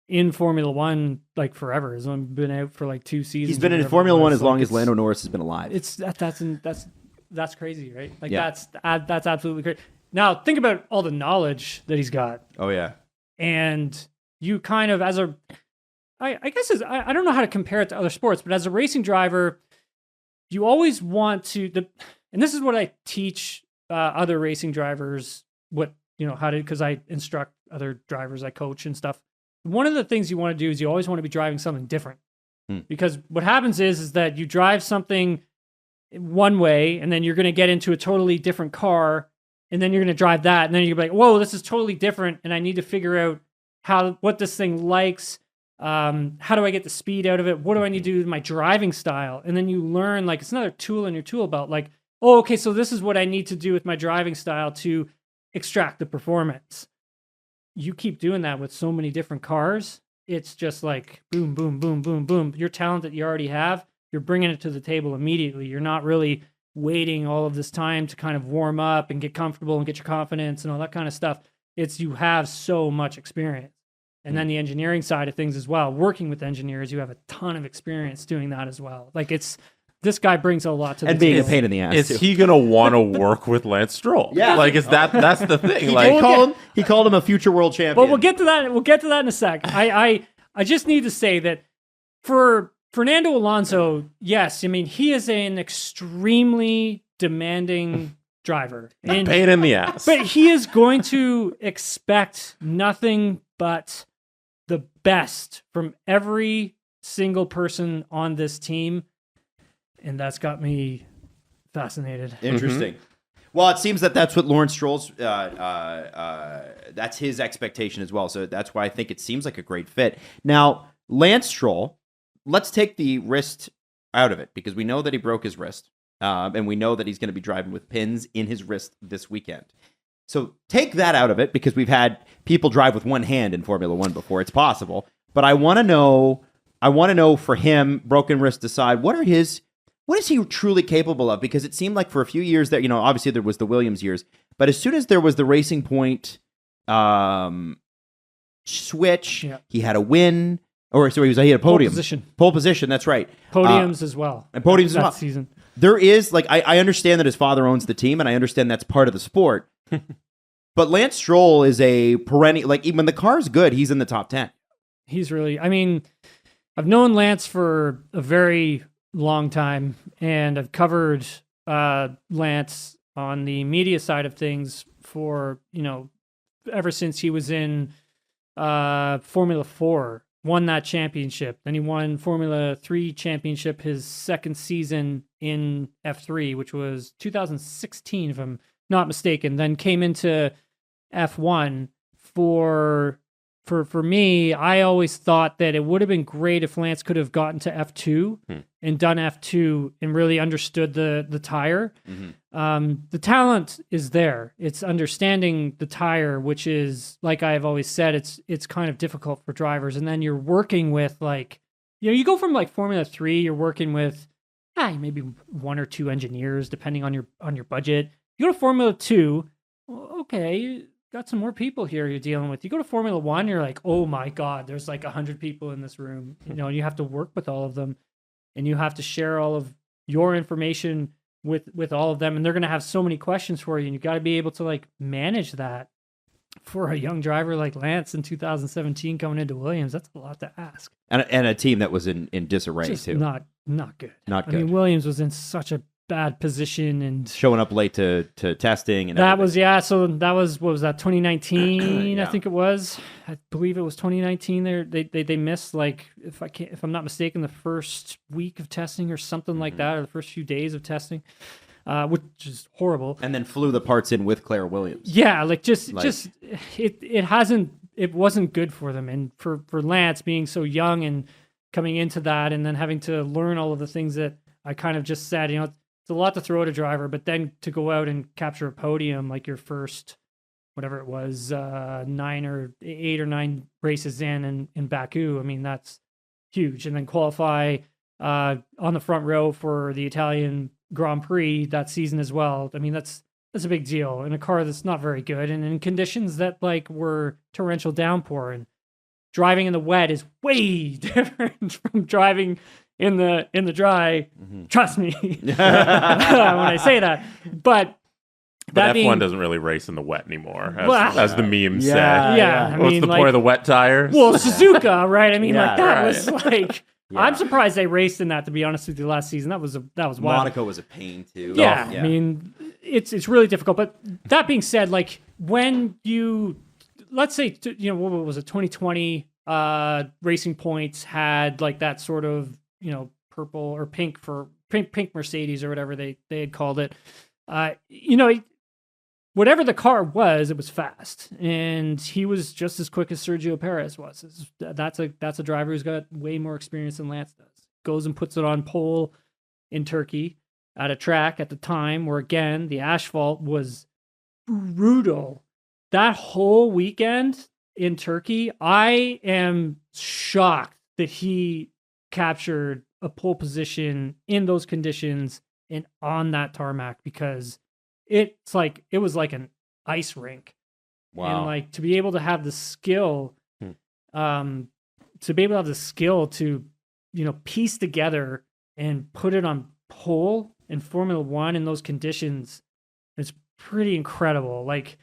in Formula One like forever. He's only been out for like 2 seasons. He's been in Formula One as long as Lando Norris has been alive. That's crazy, right? Like that's absolutely crazy. Now, think about all the knowledge that he's got. Oh, yeah. And you kind of, I guess I don't know how to compare it to other sports, but as a racing driver, you always want to, and this is what I teach other racing drivers, what because I instruct other drivers, I coach and stuff. One of the things you want to do is you always want to be driving something different. Because what happens is that you drive something one way and then you're going to get into a totally different car and then you're going to drive that and then you're like, whoa, this is totally different and I need to figure out what this thing likes. How do I get the speed out of it? What do I need to do with my driving style? And then you learn, like, it's another tool in your tool belt. Like, oh, okay, so this is what I need to do with my driving style to extract the performance. You keep doing that with so many different cars. It's just like boom, boom, boom, boom, boom. Your talent that you already have, you're bringing it to the table immediately. You're not really waiting all of this time to kind of warm up and get comfortable and get your confidence and all that kind of stuff. You have so much experience. And then the engineering side of things as well. Working with engineers, you have a ton of experience doing that as well. Like this guy brings a lot to the and being table. a pain in the ass. Is he gonna want to work with Lance Stroll? Yeah. Like, that's the thing. He called him a future world champion. But we'll get to that. We'll get to that in a sec. I just need to say that for Fernando Alonso, yes, I mean, he is an extremely demanding driver. And pain in the ass. But he is going to expect nothing but the best from every single person on this team. And that's got me fascinated. Interesting. Well, it seems that's what Lawrence Stroll's, that's his expectation as well. So that's why I think it seems like a great fit. Now, Lance Stroll, let's take the wrist out of it because we know that he broke his wrist. And we know that he's going to be driving with pins in his wrist this weekend. So take that out of it because we've had people drive with one hand in Formula One before. It's possible. But I want to know for him, broken wrist aside, what is he truly capable of? Because it seemed like for a few years that, obviously there was the Williams years, but as soon as there was the Racing Point switch, he had a win. Or sorry, he had a podium. Pole position, that's right. Podiums as well. And podiums as well. Season. There is, I understand that his father owns the team, and I understand that's part of the sport. But Lance Stroll is a perennial, even when the car's good, he's in the top 10. He's really, I've known Lance for a very long time, and I've covered Lance on the media side of things for, ever since he was in Formula 4. Won that championship. Then he won Formula 3 championship his second season in F3, which was 2016, if I'm not mistaken. Then came into F1. For me, I always thought that it would have been great if Lance could have gotten to F2 and done F2 and really understood the tire. The talent is there. It's understanding the tire, which is, like I've always said, it's kind of difficult for drivers. And then you're working with you go from Formula 3, you're working with maybe one or two engineers, depending on your budget. You go to Formula 2, okay, got some more people here you're dealing with. You go to Formula 1, you're like, oh my God, there's 100 people in this room. You have to work with all of them, and you have to share all of your information with all of them, and they're going to have so many questions for you, and you got to be able to manage that. For a young driver like Lance in 2017 coming into Williams, that's a lot to ask. And a team that was in disarray just too. Not good. Not good. I mean, Williams was in such a bad position and showing up late to testing and that everything. So that was, what was that, 2019? Yeah. I think it was. I believe it was 2019. They missed, if I'm not mistaken, the first week of testing or something like that, or the first few days of testing, which is horrible. And then flew the parts in with Claire Williams. Yeah, it wasn't good for them, and for Lance being so young and coming into that, and then having to learn all of the things that I kind of just said, it's a lot to throw at a driver, but then to go out and capture a podium like your first, whatever it was, 8 or 9 races in Baku. I mean, that's huge. And then qualify on the front row for the Italian Grand Prix that season as well. I mean, that's a big deal in a car that's not very good and in conditions that were torrential downpour, and driving in the wet is way different from driving in the dry. Trust me when I say that. But F1 doesn't really race in the wet anymore, as the memes say. Yeah. What's the point of the wet tires? Well, Suzuka, right? I mean, Yeah, was I'm surprised they raced in that, to be honest with you, last season. That was wild. Monaco was a pain too. Yeah, I mean, it's really difficult. But that being said, when let's say, what was it, 2020, Racing Points had like that sort of, purple or pink pink Mercedes or whatever they had called it. Whatever the car was, it was fast, and he was just as quick as Sergio Perez was. That's a driver who's got way more experience than Lance does. Goes and puts it on pole in Turkey at a track at the time where, again, the asphalt was brutal. That whole weekend in Turkey, I am shocked that he captured a pole position in those conditions and on that tarmac, because it was like an ice rink. Wow. And like to be able to have the skill, to piece together and put it on pole in Formula One in those conditions, it's pretty incredible. Like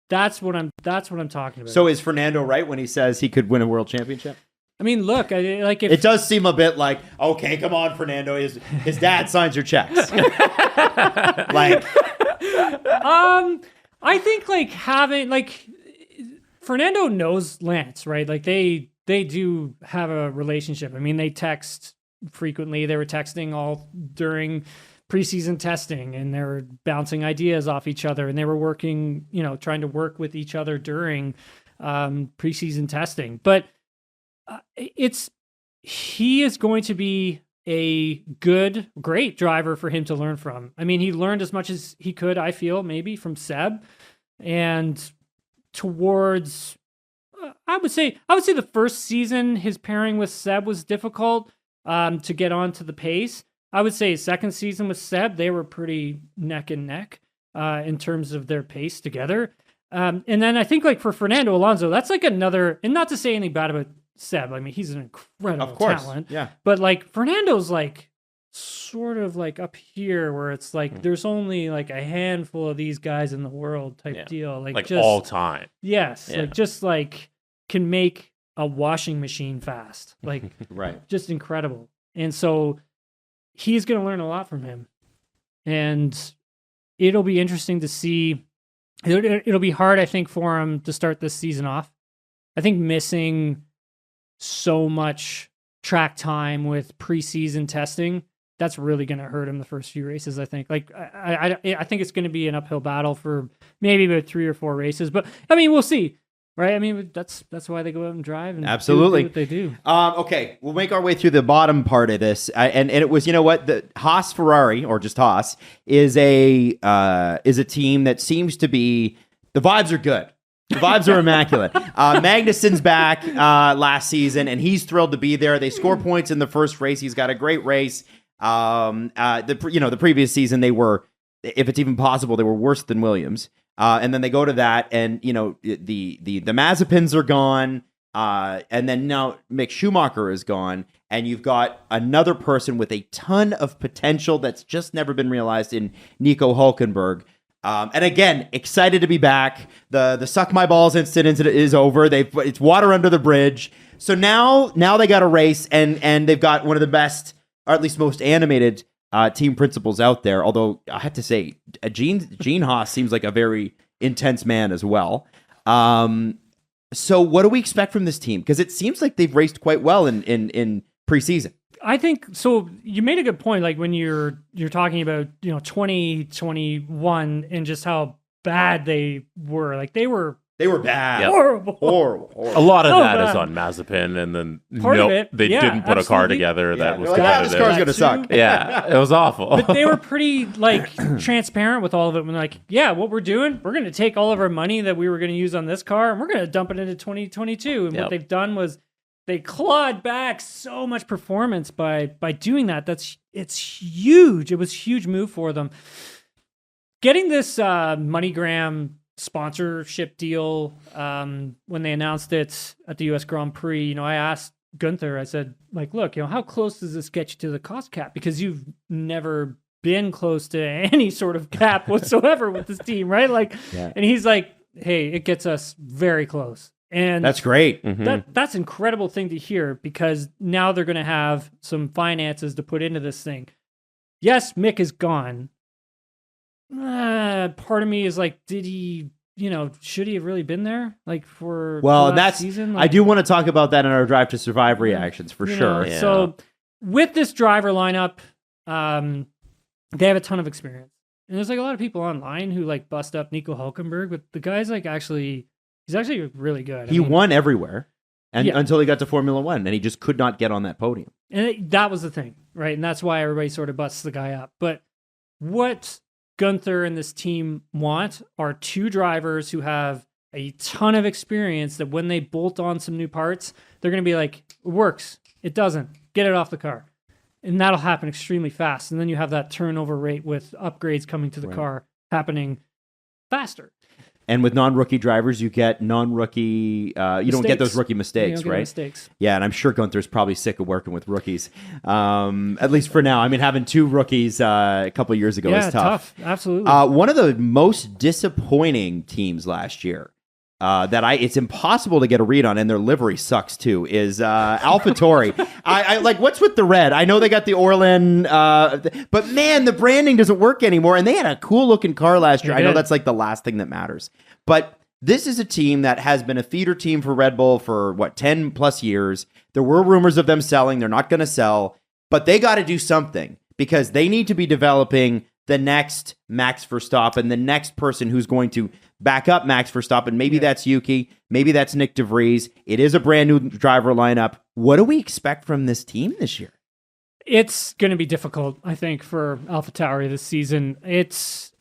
that's what I'm talking about. So is Fernando right when he says he could win a world championship? I mean, look, if it does seem a bit like, okay, come on, Fernando. His dad signs your checks. Like, I think like having like Fernando knows Lance, right? Like they do have a relationship. I mean, they text frequently. They were texting all during preseason testing, and they were bouncing ideas off each other, and they were working, trying to work with each other during preseason testing. But he is going to be a great driver for him to learn from. I mean, he learned as much as he could, I feel, maybe from Seb, and towards, I would say the first season, his pairing with Seb was difficult to get onto the pace. I would say his second season with Seb, they were pretty neck and neck in terms of their pace together. And then I think like for Fernando Alonso, that's like another, and not to say anything bad about Seb, I mean, he's an incredible talent. Yeah. But like Fernando's like sort of like up here where it's like there's only like a handful of these guys in the world type deal. Like just all time. Yes. Yeah. Like just like can make a washing machine fast. Like right. Just incredible. And so he's going to learn a lot from him. And it'll be interesting to see. It'll be hard, I think, for him to start this season off. I think missing so much track time with preseason testing, that's really going to hurt him the first few races. I think I think it's going to be an uphill battle for maybe about 3 or 4 races, but I mean, we'll see, right? I mean, that's why they go out and drive and absolutely do what they do. Okay, we'll make our way through the bottom part of this, and it was, the Haas Ferrari, or just Haas, is a team that seems to be, the vibes are good. The vibes are immaculate. Magnussen's back last season, and he's thrilled to be there. They score points in the first race. He's got a great race. The previous season they were, if it's even possible, they were worse than Williams. And then they go to that, and the Mazepins are gone. And then now Mick Schumacher is gone, and you've got another person with a ton of potential that's just never been realized in Nico Hülkenberg. And again, excited to be back. The suck my balls incident is over. It's water under the bridge. So now they got a race, and they've got one of the best, or at least most animated team principals out there. Although I have to say, Gene Haas seems like a very intense man as well. So what do we expect from this team? Because it seems like they've raced quite well in preseason. I think so. You made a good point. Like when you're talking about 2021 and just how bad they were. Like they were bad, horrible. A lot of that is on Mazepin, and then they didn't put a car together that was competitive. This car's gonna suck. Yeah, it was awful. But they were pretty transparent with all of it. When they're like, yeah, what we're doing, we're going to take all of our money that we were going to use on this car, and we're going to dump it into 2022. And what they've done was, they clawed back so much performance by doing that. It's huge. It was a huge move for them. Getting this MoneyGram sponsorship deal when they announced it at the US Grand Prix, I asked Gunther, I said, like, look, how close does this get you to the cost cap? Because you've never been close to any sort of cap whatsoever with this team, right? And he's like, hey, it gets us very close. And that's great. That's an incredible thing to hear, because now they're going to have some finances to put into this thing. Yes, Mick is gone. Part of me is like, did he should he have really been there? Like for Well, last season? I do want to talk about that in our Drive to Survive reactions for sure. Yeah. So with this driver lineup, they have a ton of experience. And there's like a lot of people online who like bust up Nico Hülkenberg, but the guy's like he's actually really good. He won everywhere until he got to Formula One, and he just could not get on that podium. And that was the thing, right? And that's why everybody sort of busts the guy up. But what Gunther and this team want are two drivers who have a ton of experience that when they bolt on some new parts, they're going to be like, it works. It doesn't. Get it off the car. And that'll happen extremely fast. And then you have that turnover rate with upgrades coming to the car happening faster. And with non-rookie drivers, you get non-rookie. You don't get those rookie mistakes, right? Mistakes. Yeah, and I'm sure Gunther's probably sick of working with rookies. At least for now. I mean, having two rookies a couple of years ago is tough. Absolutely. One of the most disappointing teams last year it's impossible to get a read on, and their livery sucks too, is AlphaTauri. I like, what's with the red? I know they got the Orlan, but man, the branding doesn't work anymore, and they had a cool looking car last year. I know that's like the last thing that matters. But this is a team that has been a feeder team for Red Bull for 10 plus years. There were rumors of them selling. They're not going to sell, but they got to do something because they need to be developing the next Max Verstappen, the next person who's going to back up Max Verstappen. Maybe that's Yuki. Maybe that's Nick De Vries. It is a brand new driver lineup. What do we expect from this team this year? It's going to be difficult, I think, for AlphaTauri this season. It's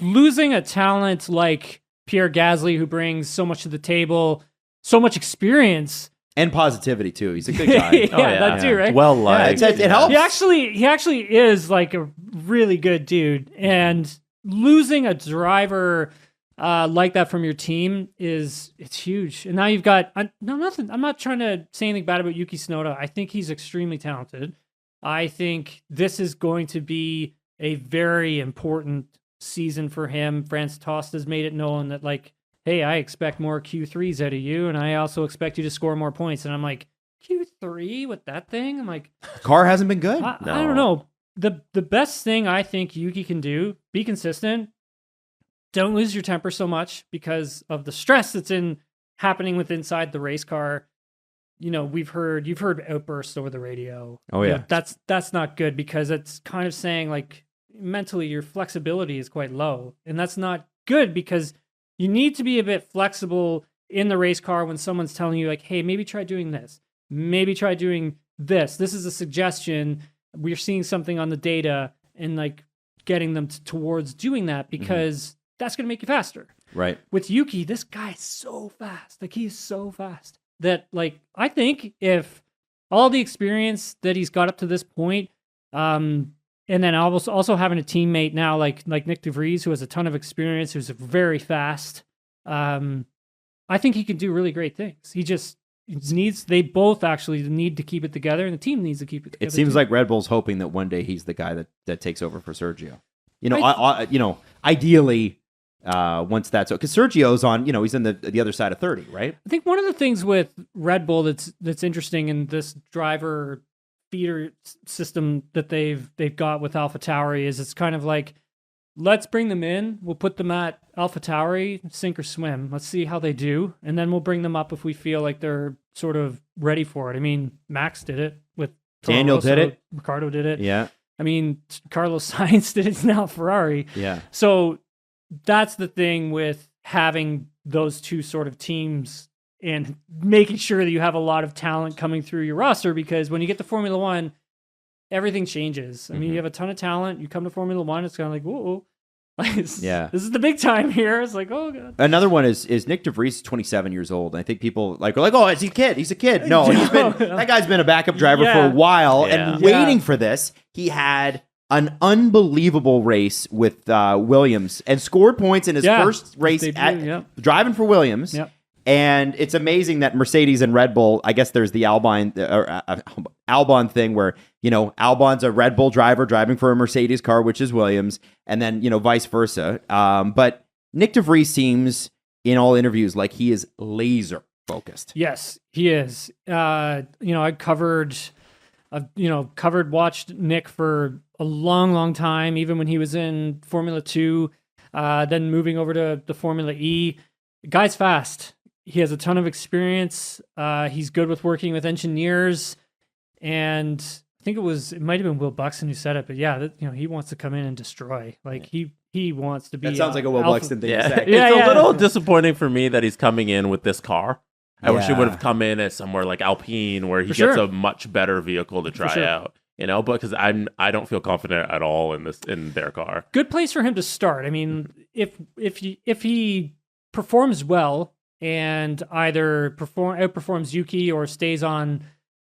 losing a talent like Pierre Gasly, who brings so much to the table, so much experience. And positivity, too. He's a good guy. That too, right? Well liked. It helps. He actually is like a really good dude. And losing a driver like that from your team it's huge. And now you've got nothing. I'm not trying to say anything bad about Yuki Tsunoda. I think he's extremely talented. I think this is going to be a very important season for him. Franz Tost has made it known that, like, hey, I expect more Q3s out of you, and I also expect you to score more points. And I'm like, Q3 with that thing? I'm like, the car hasn't been good. I don't know. The best thing I think Yuki can do, be consistent. Don't lose your temper so much because of the stress that's happening inside the race car. You've heard outbursts over the radio. Oh yeah. That's not good because it's kind of saying like mentally your flexibility is quite low. And that's not good because you need to be a bit flexible in the race car when someone's telling you like, hey, maybe try doing this. Maybe try doing this. This is a suggestion. We're seeing something on the data and like getting them towards doing that because that's going to make you faster. Right. With Yuki, this guy's so fast. Like he's so fast that like, I think if all the experience that he's got up to this point, and then also having a teammate now like Nick De Vries, who has a ton of experience, who's very fast. I think he can do really great things. They both actually need to keep it together, and the team needs to keep it together. It seems too. like Red Bull's hoping that one day he's the guy that takes over for Sergio. Ideally, once that's because Sergio's on, he's in the other side of 30, right? I think one of the things with Red Bull that's interesting in this driver feeder system that they've got with AlphaTauri is it's kind of like, let's bring them in, we'll put them at AlphaTauri, sink or swim. Let's see how they do, and then we'll bring them up if we feel like they're sort of ready for it. I mean, Max did it with Daniel did it. Ricardo did it. Yeah. I mean, Carlos Sainz did it now, Ferrari. Yeah. So that's the thing with having those two sort of teams and making sure that you have a lot of talent coming through your roster, because when you get to Formula One, everything changes. I mean, you have a ton of talent. You come to Formula One, it's kind of like, whoa. This is the big time here. It's like, oh god. Another one is Nick De Vries, 27 years old. And I think people are like, oh, is he a kid? He's a kid. No, that guy's been a backup driver for a while and waiting for this. He had an unbelievable race with Williams and scored points in his first race driving for Williams. Yep. And it's amazing that Mercedes and Red Bull, I guess there's the Albon thing where, Albon's a Red Bull driver driving for a Mercedes car, which is Williams, and then, vice versa. But Nick De Vries seems in all interviews like he is laser focused. Yes, he is. I watched Nick for a long, long time, even when he was in Formula 2. then moving over to the Formula E. The guy's fast. He has a ton of experience. He's good with working with engineers, and I think it might have been Will Buxton who said it, but yeah, he wants to come in and destroy. Like he wants to be. That sounds like a Will Buxton thing to say. It's a little disappointing for me that he's coming in with this car. I wish he would have come in at somewhere like Alpine, where he gets a much better vehicle to try out. Because I don't feel confident at all in their car. Good place for him to start. I mean, if he performs well and either outperforms Yuki or stays on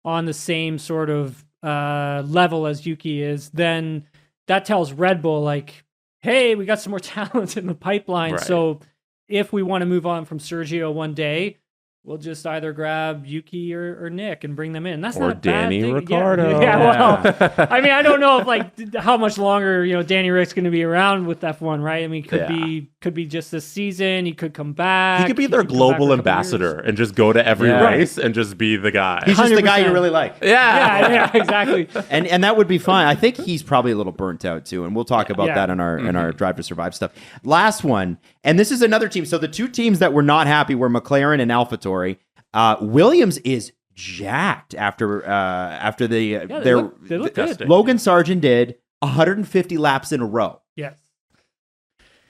the same sort of level as Yuki is, then that tells Red Bull, like, hey, we got some more talent in the pipeline. Right. So if we want to move on from Sergio one day, we'll just either grab Yuki or Nick and bring them in. That's not a bad thing. Or Danny Ricciardo. Well, I mean, I don't know if how much longer Danny Rick's going to be around with F1, right? I mean, could be just this season. He could come back. He could be their global ambassador and just go to every race and just be the guy. He's just the guy you really like. Yeah, exactly. And that would be fine. I think he's probably a little burnt out too, and we'll talk about that in our Drive to Survive stuff. Last one, and this is another team. So the two teams that were not happy were McLaren and AlphaTauri. Williams is jacked after they look good. Logan Sargent did 150 laps in a row. Yes.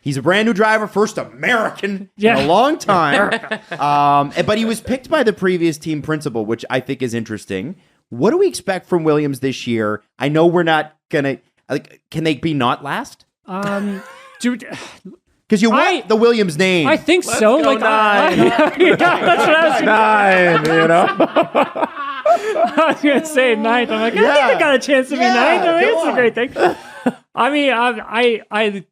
He's a brand new driver, first American in a long time. But he was picked by the previous team principal, which I think is interesting. What do we expect from Williams this year? I know we're not gonna can they be not last? Dude. Because you want the Williams name. I think so. Like 9. That's what I was 9, I was going to say 9th. I'm like, I think they got a chance to be 9th. I mean, it's a great thing. I mean, I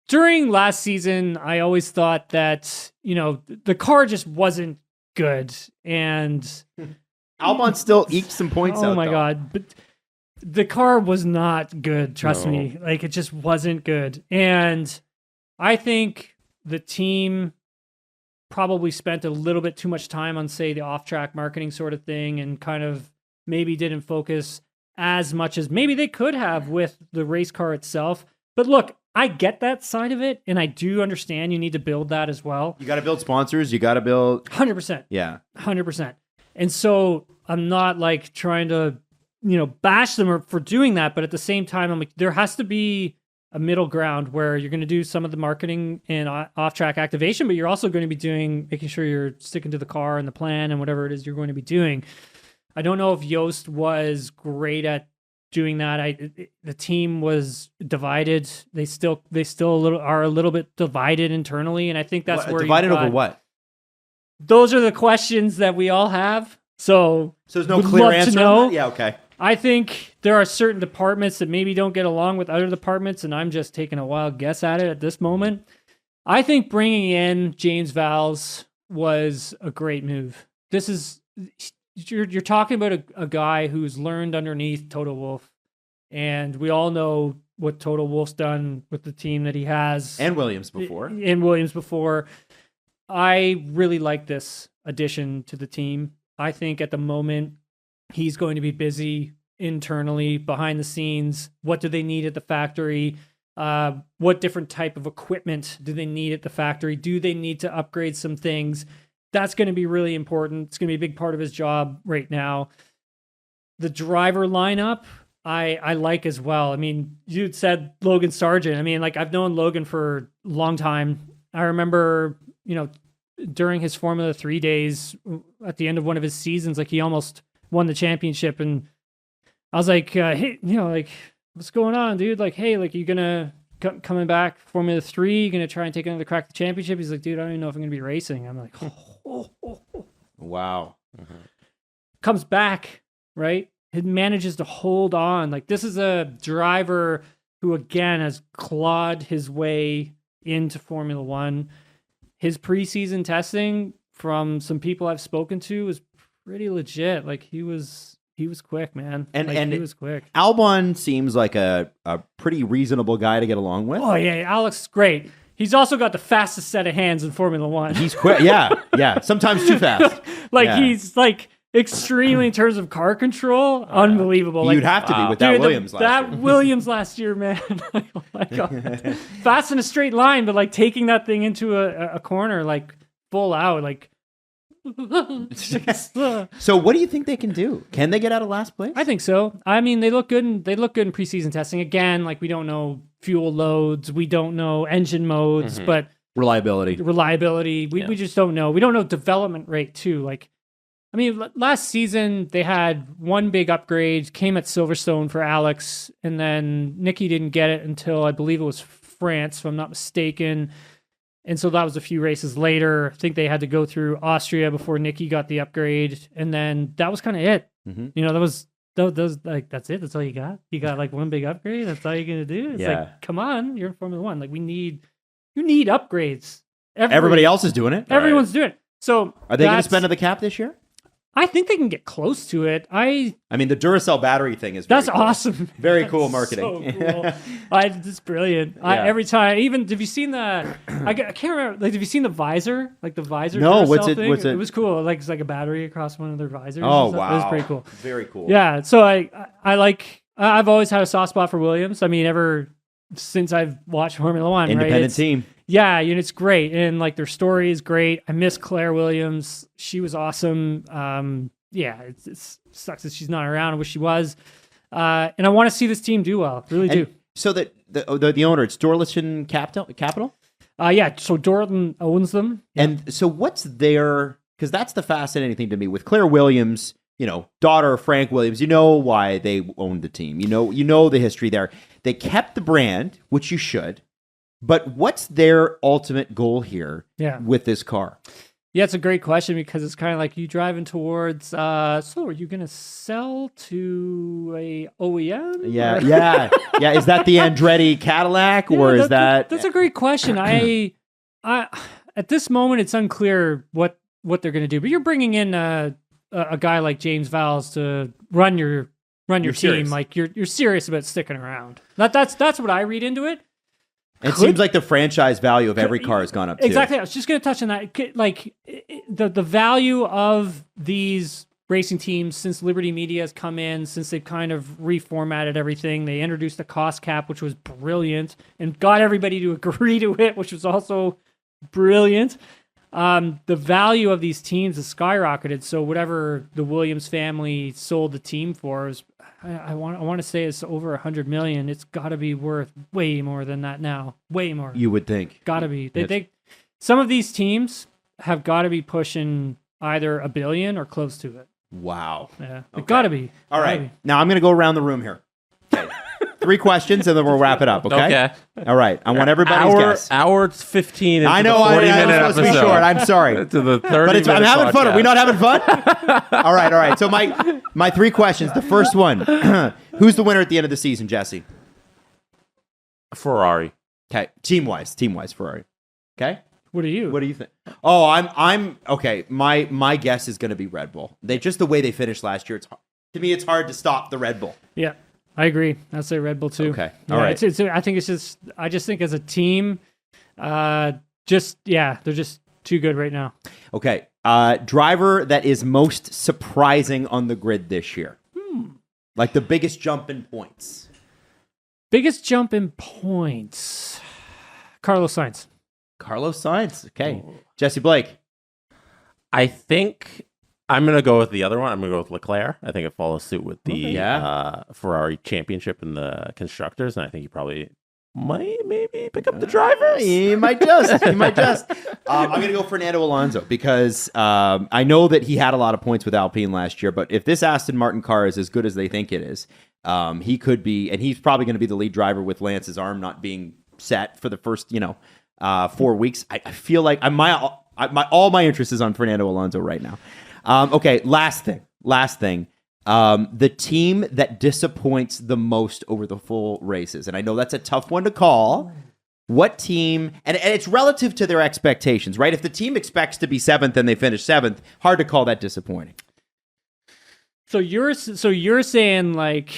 during last season, I always thought that, the car just wasn't good. And Albon still eked some points out. Oh, my God. But the car was not good. Trust me. Like, it just wasn't good. And I think the team probably spent a little bit too much time on, say, the off-track marketing sort of thing, and kind of maybe didn't focus as much as maybe they could have with the race car itself. But look, I get that side of it, and I do understand you need to build that as well. You got to build sponsors. You got to build 100%. Yeah, 100%. And so I'm not like trying to, bash them for doing that, but at the same time, I'm like, there has to be a middle ground where you're going to do some of the marketing and off-track activation, but you're also going to be making sure you're sticking to the car and the plan and whatever it is you're going to be doing. I don't know if Yost was great at doing that. The team was divided. They still are a little bit divided internally, and I think that's where divided over what? Those are the questions that we all have. So there's no clear answer. Yeah, okay. I think there are certain departments that maybe don't get along with other departments, and I'm just taking a wild guess at it at this moment. I think bringing in James Valls was a great move. You're talking about a guy who's learned underneath Toto Wolff, and we all know what Toto Wolff's done with the team that he has. And Williams before. I really like this addition to the team. I think at the moment, he's going to be busy internally, behind the scenes. What do they need at the factory? What different type of equipment do they need at the factory? Do they need to upgrade some things? That's going to be really important. It's going to be a big part of his job right now. The driver lineup, I like as well. I mean, you said Logan Sargent. I mean, like, I've known Logan for a long time. I remember, during his Formula 3 days at the end of one of his seasons, like, he almost won the championship, and I was like, hey, what's going on, dude? Like, hey, like, you gonna coming back Formula 3? You gonna try and take another crack at the championship? He's like, dude, I don't even know if I'm gonna be racing. I'm like, wow. Mm-hmm. Comes back, right? He manages to hold on. Like, this is a driver who, again, has clawed his way into Formula 1. His preseason testing, from some people I've spoken to, was pretty legit. Like, he was quick, man. And he was quick. Albon seems like a pretty reasonable guy to get along with. Oh yeah, Alex is great. He's also got the fastest set of hands in Formula 1. He's quick. Yeah. Sometimes too fast. He's like, extremely in terms of car control, unbelievable. You'd have to be with that Williams last year. That Williams last year, man. Oh my God. Fast in a straight line, but like taking that thing into a corner, like full out, like. So what do you think they can do? Can they get out of last place? I think so. I mean, they look good in preseason testing. Again, like we don't know fuel loads, we don't know engine modes, but reliability. We just don't know. We don't know development rate too. Like, I mean, last season they had one big upgrade, came at Silverstone for Alex, and then Nicky didn't get it until I believe it was France, if I'm not mistaken. And so that was a few races later. I think they had to go through Austria before Nicky got the upgrade. And then that was kind of it. You know, that was like, that's it. That's all you got. You got like one big upgrade. That's all you're going to do. It's like, come on, you're in Formula One. Like you need upgrades. Everybody else is doing it. Everyone's doing it. So are they going to spend to the cap this year? I think they can get close to it. I mean, the Duracell battery thing is that's cool. Awesome. Very cool marketing. So cool. It's brilliant. Every time, even have you seen the? I can't remember. Like, have you seen the visor? Like the visor? No. Duracell What's it? thing? What's it? It was cool. Like it's like a battery across one of their visors. Oh wow, it was pretty cool. Very cool. Yeah. So I like. I've always had a soft spot for Williams. I mean, ever since I've watched Formula One. Independent team. Yeah, and it's great, and like their story is great. I miss Claire Williams. She was awesome. Yeah, it sucks that she's not around. I wish she was. And I want to see this team do well. Really do. So the owner, it's Dorlison Capital? Yeah, so Dorlton owns them. Yeah. And so what's their, because that's the fascinating thing to me with Claire Williams, you know, daughter of Frank Williams, you know why they owned the team. You know the history there. They kept the brand, which you should. But what's their ultimate goal here with this car? Yeah, it's a great question because it's kind of like you driving towards. So, are you going to sell to a OEM? Yeah. Is that the Andretti Cadillac, or is that? That's a great question. I at this moment it's unclear what they're going to do. But you're bringing in a guy like James Vowles to run your team. Serious. Like you're serious about sticking around. That's what I read into it. It seems like the franchise value of every car has gone up too. Exactly. I was just going to touch on that. Like the value of these racing teams since Liberty Media has come in, since they've kind of reformatted everything. They introduced a cost cap, which was brilliant, and got everybody to agree to it, which was also brilliant. The value of these teams has skyrocketed. So whatever the Williams family sold the team for is, I want to say it's over $100 million. It's got to be worth way more than that now. Way more. You would think. Got to be. They some of these teams have got to be pushing either $1 billion or close to it. Wow. Yeah. Okay. It got to be. All right. Now I'm going to go around the room here. Okay. 3 questions and then we'll wrap it up. Okay. All right. I want everybody's guess. Hour 15. I know. I was supposed to be short. I'm sorry. To the 30 but I'm having fun. Are we not having fun? All right. So my 3 questions. The first one: who's the winner at the end of the season, Jesse? Ferrari. Okay. Team wise, Ferrari. Okay. What do you think? Oh, I'm okay. My guess is going to be Red Bull. The way they finished last year. To me, it's hard to stop the Red Bull. Yeah. I agree. I'd say Red Bull too. Okay. All right. I just think as a team, they're just too good right now. Okay. Driver that is most surprising on the grid this year. Like the biggest jump in points. Biggest jump in points. Carlos Sainz. Okay. Oh. Jesse Blake. I think I'm going to go with the other one. I'm going to go with Leclerc. I think it follows suit with the Ferrari championship in the constructors, and I think he probably might maybe pick up the drivers. He might just. I'm going to go Fernando Alonso because I know that he had a lot of points with Alpine last year, but if this Aston Martin car is as good as they think it is, he could be, and he's probably going to be the lead driver with Lance's arm not being set for the first 4 weeks. I feel like all my interest is on Fernando Alonso right now. Okay, last thing. The team that disappoints the most over the full races, and I know that's a tough one to call. What team, and it's relative to their expectations, right? If the team expects to be 7th and they finish 7th, hard to call that disappointing. So you're saying like,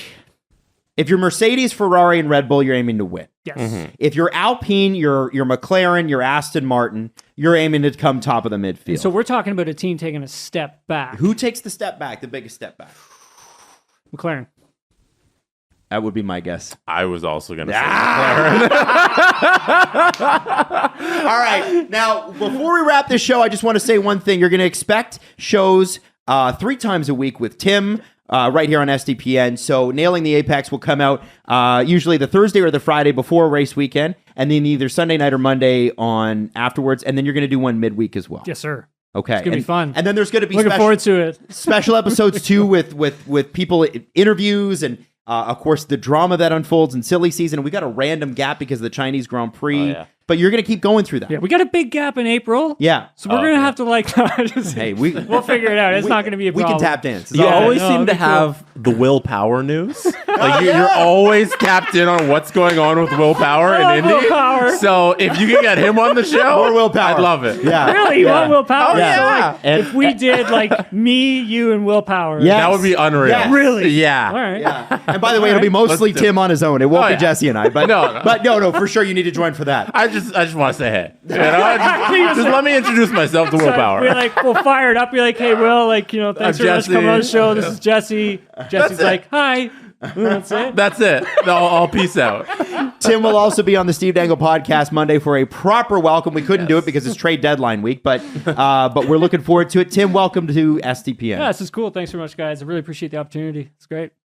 if you're Mercedes, Ferrari, and Red Bull, you're aiming to win. Yes. If you're Alpine, you're McLaren, you're Aston Martin, you're aiming to come top of the midfield. And so we're talking about a team taking a step back. Who takes the step back, the biggest step back? McLaren. That would be my guess. I was also going to say McLaren. All right. Now, before we wrap this show, I just want to say one thing. You're going to expect shows 3 times a week with Tim right here on SDPN. So Nailing the Apex will come out usually the Thursday or the Friday before race weekend, and then either Sunday night or Monday on afterwards. And then you're going to do one midweek as well. Yes, sir. Okay. It's going to be fun. And then there's going to be Looking forward to it. special episodes too with people, interviews, and of course the drama that unfolds in silly season. We got a random gap because of the Chinese Grand Prix, but you're going to keep going through that. Yeah, we got a big gap in April. Yeah. So we're going to have to Hey, we'll figure it out. It's not going to be a problem. We can tap dance. You always seem to have the willpower news. Like you're always tapped in on what's going on with willpower in Indy. Willpower. So if you can get him on the show, More willpower. I'd love it. Yeah. Really? You want willpower? Oh, yeah. So, like, if we did like me, you, and willpower. Yeah. That would be unreal. Yes. Really? Yeah. All right. Yeah. And by the way, it'll be mostly Let's do it. Tim on his own. It won't Oh, be yeah. Jesse and I. But No. But no, for sure you need to join for that. I just want to say hey. You know? just let me introduce myself to willpower. We'll fire it up. Be like, hey, Will, like, you know, thanks I'm for Jesse. coming on the show. This is Jesse. Jesse's like, hi. That's it. That's it. I'll peace out. Tim will also be on the Steve Dangle podcast Monday for a proper welcome. We couldn't do it because it's trade deadline week, but we're looking forward to it. Tim, welcome to SDPN. Yeah, this is cool. Thanks so much, guys. I really appreciate the opportunity. It's great.